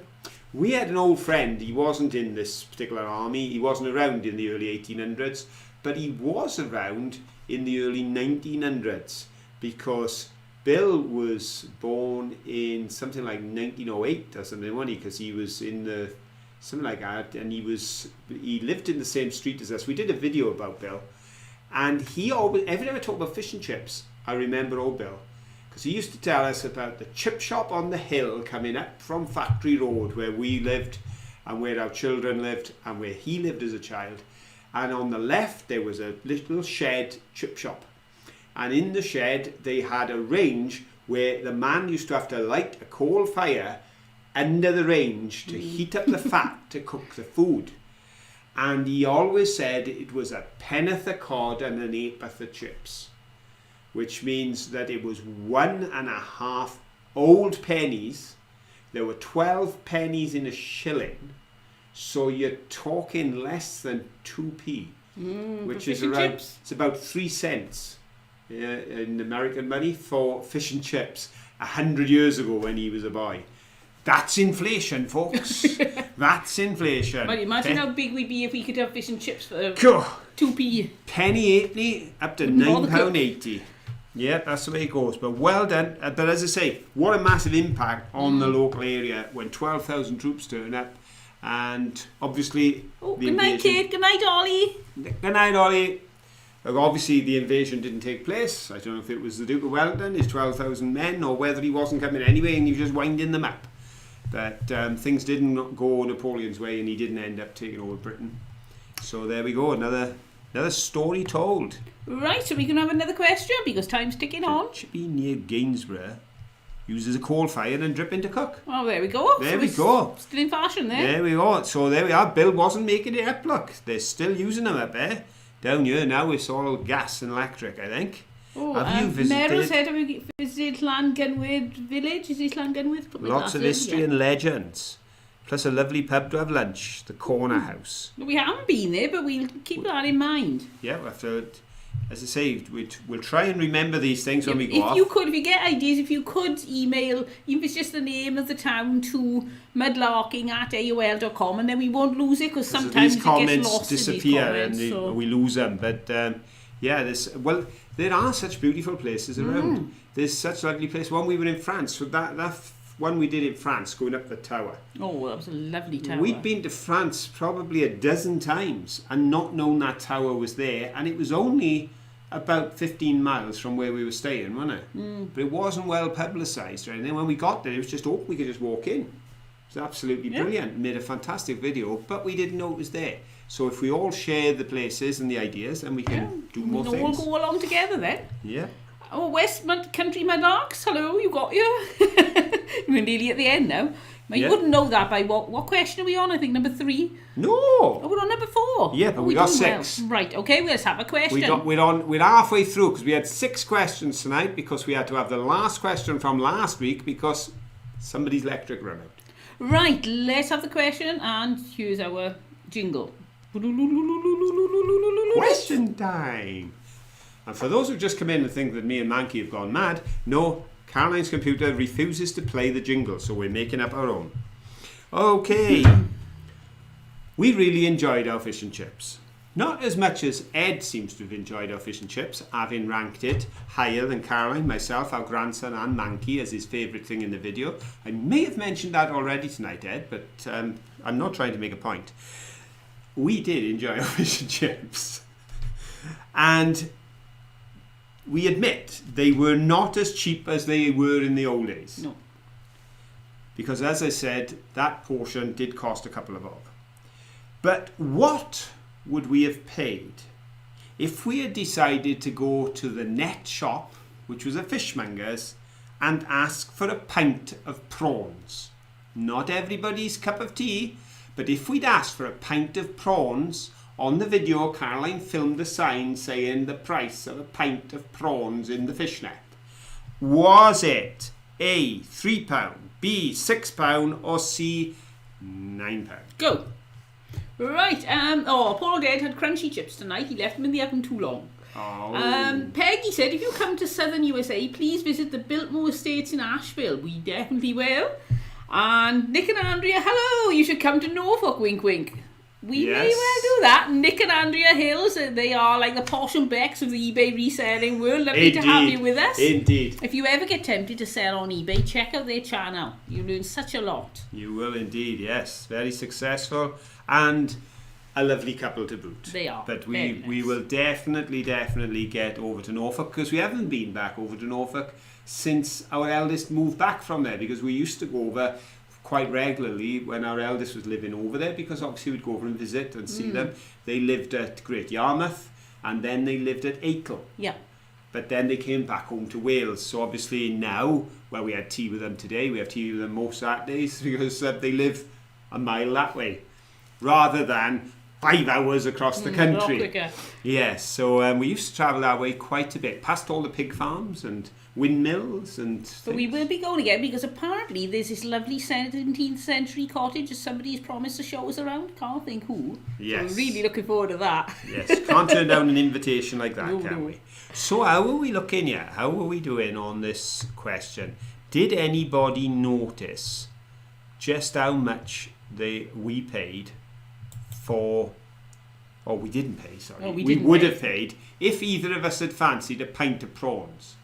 S2: We had an old friend. He wasn't in this particular army. He wasn't around in the early 1800s, but he was around in the early 1900s. Because Bill was born in something like 1908 or something, wasn't he? Because he was in the something like that, and he lived in the same street as us. We did a video about Bill, and he always, every time I talk about fish and chips, I remember old Bill, because he used to tell us about the chip shop on the hill coming up from Factory Road, where we lived and where our children lived and where he lived as a child. And on the left there was a little shed chip shop. And in the shed, they had a range where the man used to have to light a coal fire under the range to heat up the fat to cook the food. And he always said it was a penn'orth of cod and an ha'porth of chips, which means that it was 1.5 old pennies. There were 12 pennies in a shilling. So you're talking less than 2p, which is around, it's about 3 cents. In American money for fish and chips 100 years ago when he was a boy. That's inflation, folks. That's inflation.
S1: Well, imagine how big we'd be if we could have fish and chips for 2p.
S2: Penny 80 up to £9.80. Yeah, that's the way it goes. But well done. But as I say, what a massive impact on the local area when 12,000 troops turn up. And obviously...
S1: good night, Kate. Good night, Ollie.
S2: Good night, Ollie. Obviously, the invasion didn't take place. I don't know if it was the Duke of Wellington, his 12,000 men, or whether he wasn't coming anyway and he was just winding them up. But things didn't go Napoleon's way and he didn't end up taking over Britain. So there we go, another story told.
S1: Right, so we can have another question because time's ticking on.
S2: Chippy near Gainsborough uses a coal fire and drip into cook.
S1: Oh, there we go.
S2: There we go.
S1: Still in fashion there.
S2: There we go. So there we are. Bill wasn't making it up, look. They're still using them up there. Down here now it's all gas and electric, I think.
S1: Oh,
S2: have you visited?
S1: Meryl said, have you visited Llangunwyr village? Is this Llangunwyr?
S2: Lots of history and legends. Plus a lovely pub to have lunch, the Corner House.
S1: We haven't been there, but we'll keep that in mind.
S2: Yeah, we'll have to, as I say, we'll try and remember these things when we go off.
S1: If you get ideas, if you could email, even if it's just the name of the town, to mudlarking@aol.com, and then we won't lose it, because sometimes
S2: these
S1: it
S2: comments
S1: gets lost
S2: disappear
S1: in these comments,
S2: and we lose them. But there are such beautiful places around. There's such lovely places. One we were in France, so that one we did in France, going up the tower.
S1: Oh, that was a lovely tower.
S2: We'd been to France probably a dozen times and not known that tower was there, and it was only about 15 miles from where we were staying, wasn't it? But it wasn't well publicised or anything. When we got there, it was just open, we could just walk in. It was absolutely brilliant. Made a fantastic video, but we didn't know it was there. So if we all share the places and the ideas, then we can do more
S1: things.
S2: things.
S1: We'll go along together then.
S2: Yeah.
S1: Oh, Country Mudlarks, hello, you got you. We're nearly at the end now. Now, you wouldn't know that by what question are we on? I think number 3.
S2: No.
S1: Oh, we're on number 4.
S2: Yeah, but we got 6.
S1: Well. Right, okay, let's have a question.
S2: We're halfway through because we had 6 questions tonight because we had to have the last question from last week because somebody's electric ran out.
S1: Right, let's have the question and here's our jingle.
S2: Question time. And for those who just come in and think that me and Manky have gone mad, no, Caroline's computer refuses to play the jingle, so we're making up our own. Okay. We really enjoyed our fish and chips. Not as much as Ed seems to have enjoyed our fish and chips, having ranked it higher than Caroline, myself, our grandson and Manky as his favourite thing in the video. I may have mentioned that already tonight, Ed, but I'm not trying to make a point. We did enjoy our fish and chips. And we admit they were not as cheap as they were in the old days.
S1: No.
S2: Because as I said, that portion did cost a couple of bob. But what would we have paid if we had decided to go to the net shop, which was a fishmonger's, and ask for a pint of prawns? Not everybody's cup of tea, but if we'd asked for a pint of prawns, on the video Caroline filmed a sign saying the price of a pint of prawns in the fishnet. Was it A, £3, B, £6, or C, £9?
S1: Go. Right, Paul Dead had crunchy chips tonight. He left them in the oven too long.
S2: Oh.
S1: Peggy said, if you come to southern USA, please visit the Biltmore Estates in Asheville. We definitely will. And Nick and Andrea, hello, you should come to Norfolk, wink wink. We may well do that. Nick and Andrea Hills, they are like the posh and becks of the eBay reselling world. Lovely to have you with us.
S2: Indeed.
S1: If you ever get tempted to sell on eBay, check out their channel. You learn such a lot.
S2: You will indeed, yes. Very successful and a lovely couple to boot.
S1: They are.
S2: But we will definitely get over to Norfolk because we haven't been back over to Norfolk since our eldest moved back from there, because we used to go over quite regularly when our eldest was living over there, because obviously we'd go over and visit and see them. They lived at Great Yarmouth and then they lived at Achill.
S1: Yeah.
S2: But then they came back home to Wales. So obviously now, well, we had tea with them today. We have tea with them most Saturdays because they live a mile that way rather than 5 hours across the country. Yes, so we used to travel that way quite a bit, past all the pig farms and windmills and things.
S1: But we will be going again because apparently there's this lovely 17th century cottage that somebody's promised to show us around. Can't think who.
S2: Yes.
S1: So we're really looking forward to that.
S2: Yes, can't turn down an invitation like that, can we? So how are we looking here? How are we doing on this question? Did anybody notice just how much we paid for... Oh, we didn't pay, sorry.
S1: Oh,
S2: we would have paid if either of us had fancied a pint of prawns.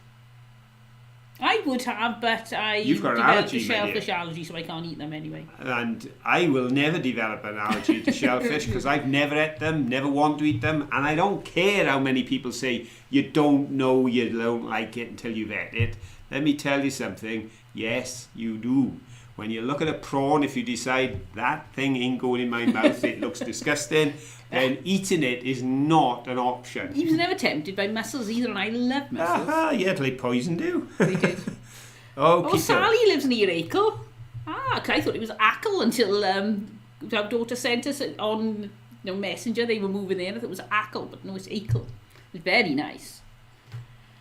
S1: I would have, but
S2: You've got an allergy,
S1: a shellfish allergy, so I can't eat them anyway.
S2: And I will never develop an allergy to shellfish because I've never ate them, never want to eat them, and I don't care how many people say you don't know you don't like it until you've ate it. Let me tell you something. Yes, you do. When you look at a prawn, if you decide that thing ain't going in my mouth, it looks disgusting, then eating it is not an option.
S1: He was never tempted by mussels either, and I love mussels.
S2: Yeah, they poisoned you.
S1: They did.
S2: Okay,
S1: Sally lives near Achill. I thought it was Achill until our daughter sent us on Messenger. They were moving there. I thought it was Achill, but no, it's Achill. It's very nice.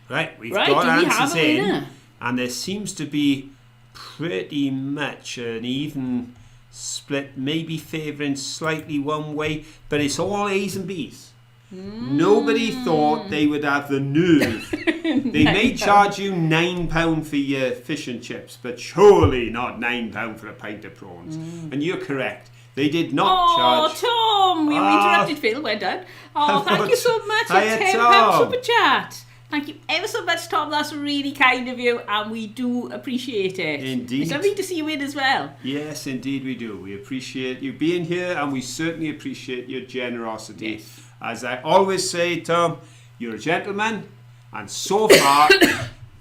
S2: Right, we've got answers in, and there seems to be pretty much an even split, maybe favouring slightly one way, but it's all A's and B's. Nobody thought they would have the nerve. They may charge you £9 for your fish and chips, but surely not £9 for a pint of prawns. And you're correct. They did not charge.
S1: Oh, Tom! We interrupted Phil. We're done. Oh, thank you so much. A £10 super chat. Thank you ever so much, Tom. That's really kind of you, and we do appreciate it.
S2: Indeed.
S1: It's lovely to see you in as well.
S2: Yes, indeed we do. We appreciate you being here, and we certainly appreciate your generosity.
S1: Yes.
S2: As I always say, Tom, you're a gentleman, and so far,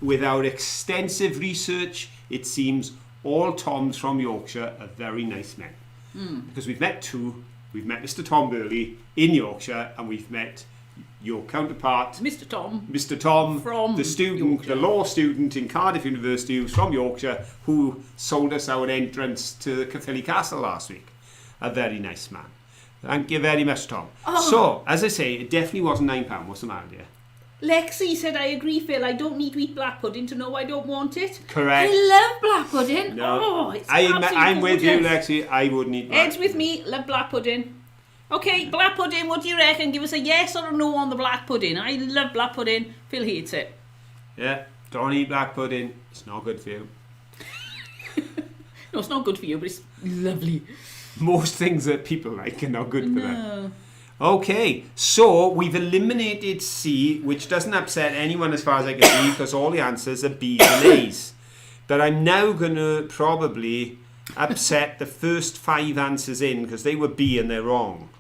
S2: with our extensive research, it seems all Toms from Yorkshire are very nice men. Because we've met 2, We've met Mr. Tom Burley in Yorkshire, and we've met your counterpart,
S1: Mr.
S2: Tom,
S1: from
S2: the student,
S1: Yorkshire.
S2: the law student in Cardiff University, who's from Yorkshire, who sold us our entrance to Caerphilly Castle last week. A very nice man. Thank you very much, Tom.
S1: Oh.
S2: So, as I say, it definitely wasn't £9. What's the matter, dear?
S1: Lexi said, I agree, Phil. I don't need to eat black pudding to know I don't want it.
S2: Correct.
S1: I love black pudding.
S2: No.
S1: Oh, it's
S2: I'm with you,
S1: gorgeous.
S2: Lexi. I wouldn't eat black
S1: Ed's with me. Love black pudding. Okay, black pudding, what do you reckon? Give us a yes or a no on the black pudding. I love black pudding. Phil hates it.
S2: Yeah, don't eat black pudding. It's not good for you.
S1: No, it's not good for you, but it's lovely.
S2: Most things that people like are not good for them. Okay, so we've eliminated C, which doesn't upset anyone as far as I can see, because all the answers are B's and A's. But I'm now going to probably upset the first 5 answers in, because they were B and they're wrong.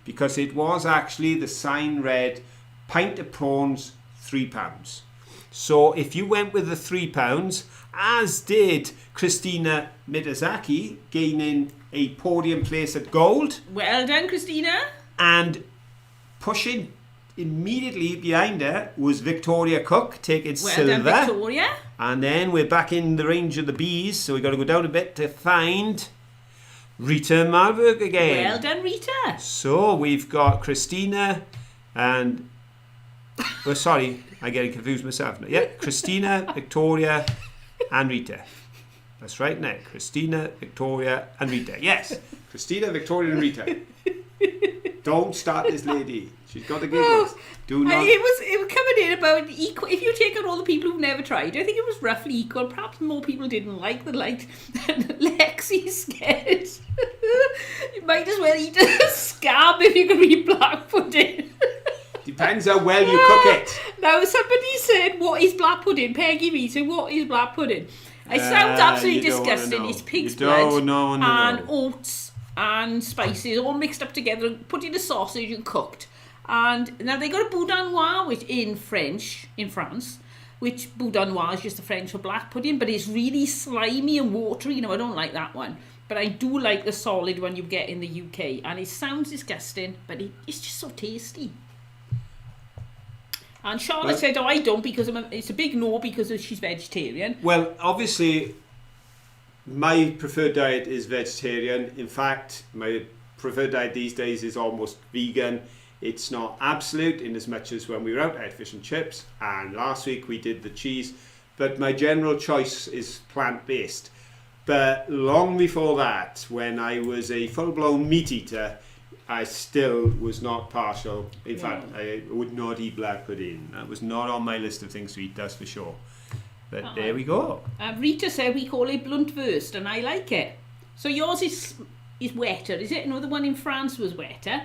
S2: Because it was actually, the sign read, pint of prawns, £3. So if you went with the £3, as did Christina Mitazaki, gaining a podium place at gold,
S1: Well done, Christina.
S2: and pushing immediately behind her was Victoria Cook, taking
S1: Well
S2: silver.
S1: done, Victoria.
S2: And then we're back in the range of the B's, so we've got to go down a bit to find Rita Marburg again.
S1: Well done, Rita.
S2: So we've got Christina and... Well, sorry, I'm getting confused myself now. Yeah, Christina, Victoria and Rita. That's right now. Christina, Victoria and Rita. Yes, Christina, Victoria and Rita. Don't start this lady. She's got the giggles. Do not...
S1: It was coming in about equal. If you take out all the people who've never tried, I think it was roughly equal. Perhaps more people didn't like than liked. Lexi's scared. You might as well eat a scab if you can eat black pudding.
S2: Depends how well you cook it.
S1: Now, somebody said, what is black pudding? Peggy Rita, what is black pudding? It sounds absolutely
S2: you don't wanna
S1: disgusting.
S2: know.
S1: It's pig's
S2: You
S1: blood
S2: don't wanna
S1: and
S2: know.
S1: oats and spices all mixed up together and put in a sausage and cooked. And now they got a boudin noir, which in France, which boudin noir is just the French for black pudding, but it's really slimy and watery. I don't like that one. But I do like the solid one you get in the UK. And it sounds disgusting, but it's just so tasty. And Charlotte said, I don't, because it's a big no because she's vegetarian.
S2: Well, obviously, my preferred diet is vegetarian. In fact, my preferred diet these days is almost vegan. It's not absolute in as much as when we were out, I had fish and chips, and last week we did the cheese. But my general choice is plant-based. But long before that, when I was a full-blown meat eater, I still was not partial. In fact, I would not eat black pudding. That was not on my list of things to eat, that's for sure. But there we go.
S1: Rita said we call it bluntwurst, and I like it. So yours is wetter, is it? No, the one in France was wetter.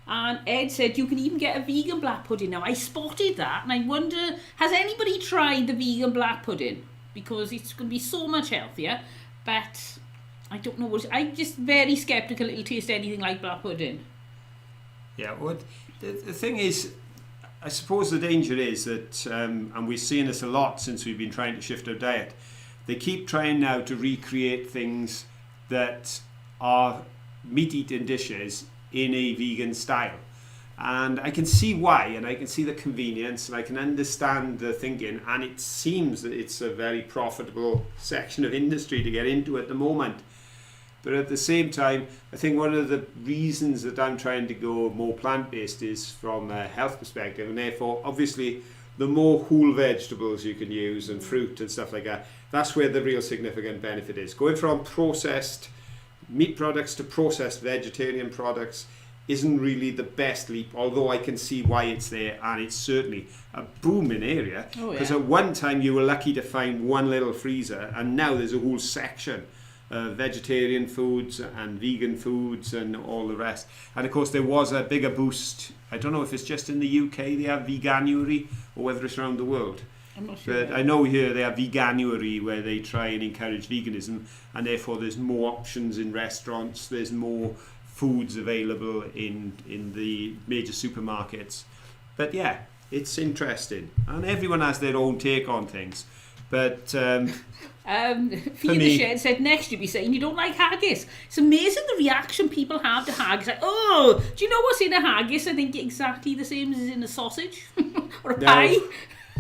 S1: And Ed said you can even get a vegan black pudding. Now, I spotted that, and I wonder, has anybody tried the vegan black pudding? Because it's going to be so much healthier, but I don't know I'm just very sceptical it'll taste anything like black pudding.
S2: Yeah, well, the thing is, I suppose the danger is that, and we're seeing this a lot since we've been trying to shift our diet, they keep trying now to recreate things that are meat-eating dishes in a vegan style. And I can see why, and I can see the convenience, and I can understand the thinking, and it seems that it's a very profitable section of industry to get into at the moment. But at the same time, I think one of the reasons that I'm trying to go more plant-based is from a health perspective, and therefore, obviously, the more whole vegetables you can use and fruit and stuff like that, that's where the real significant benefit is. Going from processed meat products to processed vegetarian products isn't really the best leap, although I can see why it's there, and it's certainly a booming area. Because at one time you were lucky to find one little freezer, and now there's a whole section of vegetarian foods and vegan foods and all the rest. And of course there was a bigger boost. I don't know if it's just in the UK they have veganuary or whether it's around the world.
S1: I'm not sure.
S2: But I know here they have veganuary where they try and encourage veganism, and therefore there's more options in restaurants, there's more foods available in the major supermarkets. But yeah, it's interesting, and everyone has their own take on things. But
S1: Fear the Shed said next you'll be saying you don't like haggis. It's amazing the reaction people have to haggis. Like, oh, do you know what's in a haggis? I think exactly the same as in a sausage or a pie.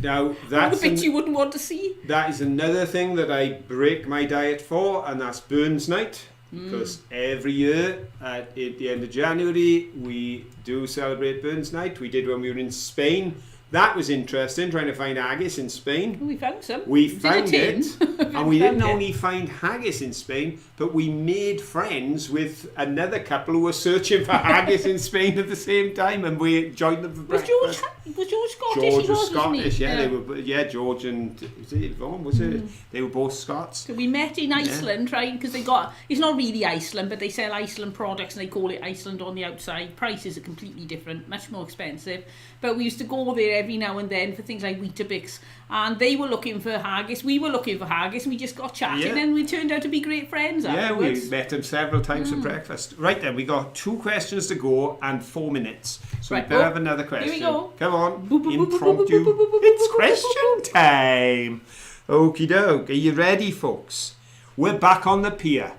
S2: Now
S1: All the bits you wouldn't want to see.
S2: That is another thing that I break my diet for, and that's Burns Night. Because every year at the end of January we do celebrate Burns Night. We did when we were in Spain. That was interesting, trying to find haggis in Spain.
S1: We found some.
S2: We found it, and we didn't only find haggis in Spain, but we made friends with another couple who were searching for haggis in Spain at the same time, and we joined them for breakfast.
S1: Was George Scottish?
S2: George was Scottish, yeah. They were, George and was it Yvonne? Was it? They were both Scots.
S1: So we met in Iceland, trying because they got. It's not really Iceland, but they sell Iceland products and they call it Iceland on the outside. Prices are completely different, much more expensive. But we used to go there every now and then for things like Weetabix, and they were looking for haggis. We were looking for haggis, and we just got chatting, and we turned out to be great friends afterwards.
S2: We met them several times for breakfast. Right then, we got 2 questions to go and 4 minutes, so we better have another question.
S1: Here we go.
S2: Come on, impromptu. It's question time. Okie doke. Are you ready, folks? We're back on the pier.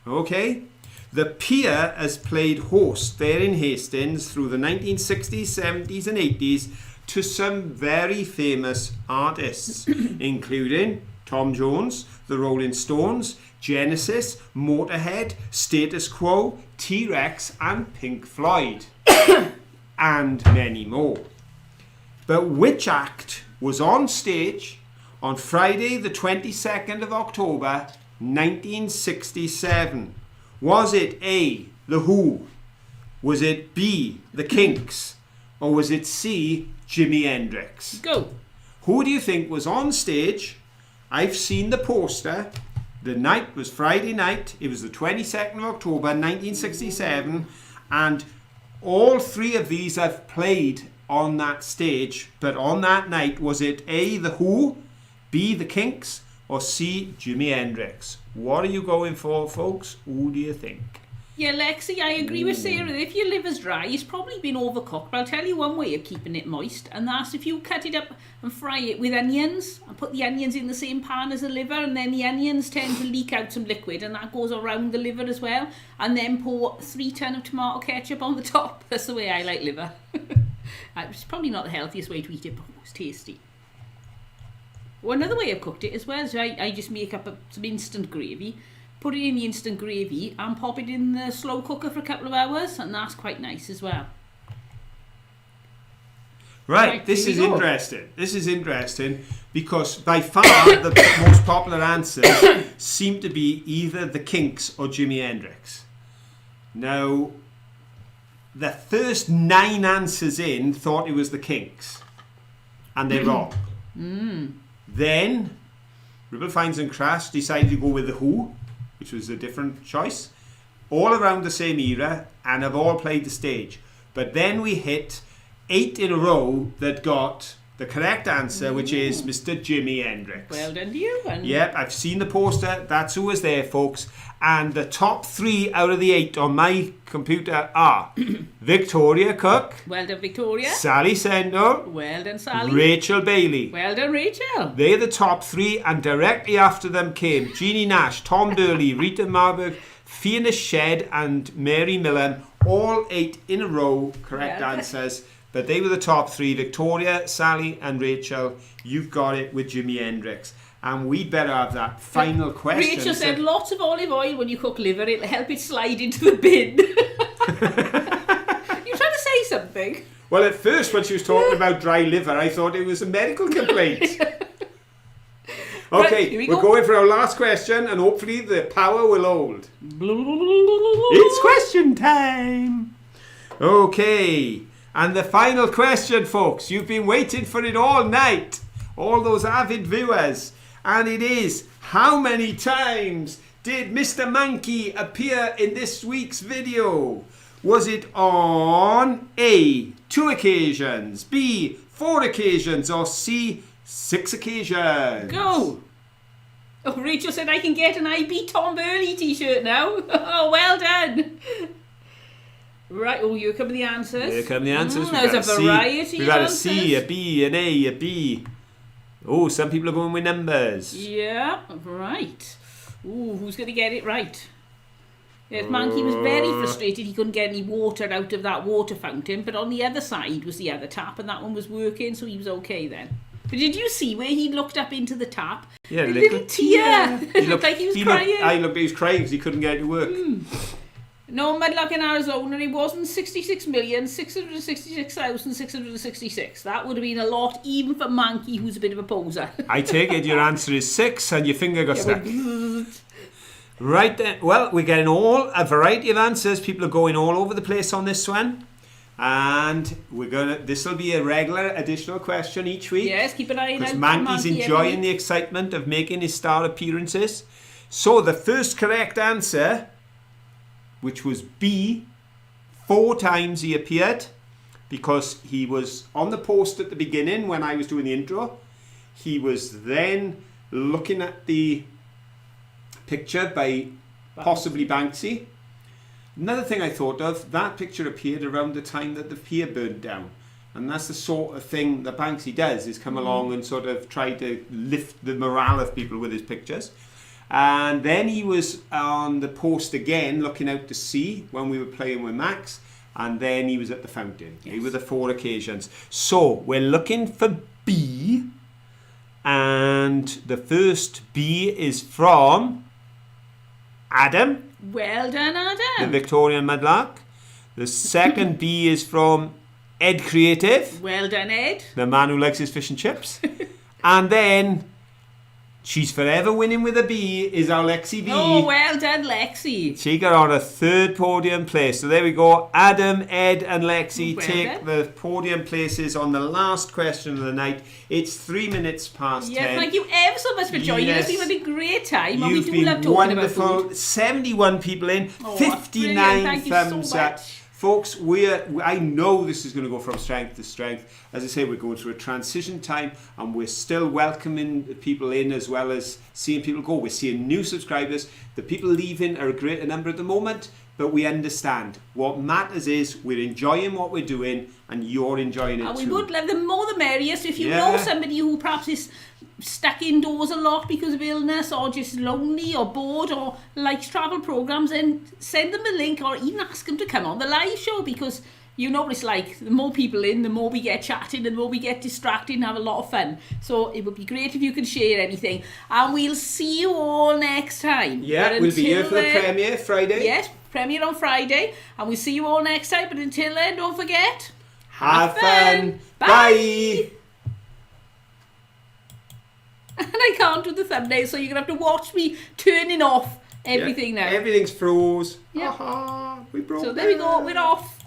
S2: Okay. The pier has played host there in Hastings through the 1960s, 70s and 80s to some very famous artists, including Tom Jones, the Rolling Stones, Genesis, Motorhead, Status Quo, T-Rex and Pink Floyd, and many more. But which act was on stage on Friday the 22nd of October 1967? Was it A, The Who? Was it B, The Kinks? Or was it C, Jimi Hendrix?
S1: Go.
S2: Who do you think was on stage? I've seen the poster. The night was Friday night. It was the 22nd of October 1967. And all 3 of these have played on that stage. But on that night, was it A, The Who, B, The Kinks, or C, Jimi Hendrix? What are you going for, folks? Who do you think?
S1: Yeah, Lexi, I agree with Sarah. If your liver's dry, it's probably been overcooked. But I'll tell you one way of keeping it moist, and that's if you cut it up and fry it with onions and put the onions in the same pan as the liver, and then the onions tend to leak out some liquid, and that goes around the liver as well. And then pour 3 tons of tomato ketchup on the top. That's the way I like liver. It's probably not the healthiest way to eat it, but it's tasty. Well, another way I've cooked it as well is I just make up some instant gravy, put it in the instant gravy and pop it in the slow cooker for a couple of hours, and that's quite nice as well.
S2: Right, this is interesting. This is interesting because by far the most popular answers seem to be either the Kinks or Jimi Hendrix. Now, the first 9 answers in thought it was the Kinks, and they're wrong. Then, Ribble Fines and Crash decided to go with The Who, which was a different choice, all around the same era, and have all played the stage. But then we hit 8 in a row that got the correct answer, which is Mr. Jimi Hendrix.
S1: Well done to you.
S2: Yep, I've seen the poster. That's who was there, folks. And the top 3 out of the 8 on my computer are Victoria Cook.
S1: Well done, Victoria.
S2: Sally Sendor.
S1: Well done, Sally.
S2: Rachel Bailey.
S1: Well done, Rachel.
S2: They're the top 3, and directly after them came Jeannie Nash, Tom Burley, Rita Marburg, Fiona Shed, and Mary Millen. All 8 in a row, correct answers. But they were the top 3, Victoria, Sally and Rachel. You've got it with Jimi Hendrix. And we'd better have that final question.
S1: Rachel said lots of olive oil when you cook liver. It'll help it slide into the bin. You trying to say something?
S2: Well, at first when she was talking about dry liver, I thought it was a medical complaint. Okay, we're going for our last question, and hopefully the power will hold. It's question time. Okay. And the final question, folks, you've been waiting for it all night, all those avid viewers, and it is, how many times did Mr. Manky appear in this week's video? Was it on A, 2 occasions, B, 4 occasions, or C, 6 occasions?
S1: Go! Oh, Rachel said I can get an I Beat Tom Burley t-shirt now. Oh, well done. Right, oh, here come the answers.
S2: Here come the answers.
S1: There's a variety.
S2: We've got a C, a B, an A, a B. Oh, some people are going with numbers.
S1: Yeah, right. Ooh, who's going to get it right? Yes, Manky was very frustrated he couldn't get any water out of that water fountain, but on the other side was the other tap, and that one was working, so he was okay then. But did you see where he looked up into the tap?
S2: Yeah,
S1: a little tear.
S2: He looked
S1: like he was crying.
S2: I looked like he was crying because he couldn't get it to work.
S1: No mudlark in Arizona, it wasn't 66,666,666. That would have been a lot, even for Manky, who's a bit of a poser.
S2: I take it your answer is 6 and your finger got stuck. Right then, well, we're getting a variety of answers. People are going all over the place on this one. And this will be a regular additional question each week.
S1: Yes, keep an eye on it.
S2: Because Manky's enjoying the excitement of making his star appearances. So the first correct answer, which was B, 4 times he appeared, because he was on the post at the beginning when I was doing the intro. He was then looking at the picture by possibly Banksy. Another thing I thought of, that picture appeared around the time that the pier burned down. And that's the sort of thing that Banksy does, is come along and sort of try to lift the morale of people with his pictures. And then he was on the post again, looking out to sea when we were playing with Max. And then he was at the fountain. Yes. They were the 4 occasions. So we're looking for B. And the first B is from Adam.
S1: Well done, Adam.
S2: The Victorian Mudlark. The second B is from Ed Creative.
S1: Well done, Ed.
S2: The man who likes his fish and chips. And then she's forever winning with a B is our Lexi B.
S1: Oh, well done, Lexi.
S2: She got on a 3rd podium place. So there we go. Adam, Ed and Lexi take the podium places on the last question of the night. It's 3 minutes past 10.
S1: Thank you ever so much for joining us. We've had a great time.
S2: You've
S1: and we do love talking
S2: wonderful.
S1: About food.
S2: 71 people in. 59 thumbs up. Folks, I know this is going to go from strength to strength. As I say, we're going through a transition time and we're still welcoming people in as well as seeing people go. We're seeing new subscribers. The people leaving are a greater number at the moment, but we understand. What matters is we're enjoying what we're doing and you're enjoying it too.
S1: And we would love the more the merrier. So if you know somebody who perhaps is stuck indoors a lot because of illness or just lonely or bored or likes travel programs, then send them a link or even ask them to come on the live show, because you know what it's like. The more people in, the more we get chatting and the more we get distracted and have a lot of fun. So it would be great if you could share anything. And we'll see you all next time.
S2: Yeah, we'll be here for the premiere Friday.
S1: Yes, premiere on Friday. And we'll see you all next time. But until then, don't forget,
S2: have fun. Bye.
S1: And I can't do the thumbnail, so you're going to have to watch me turning off everything now.
S2: Everything's froze.
S1: Yeah.
S2: We broke
S1: So there we go, we're off.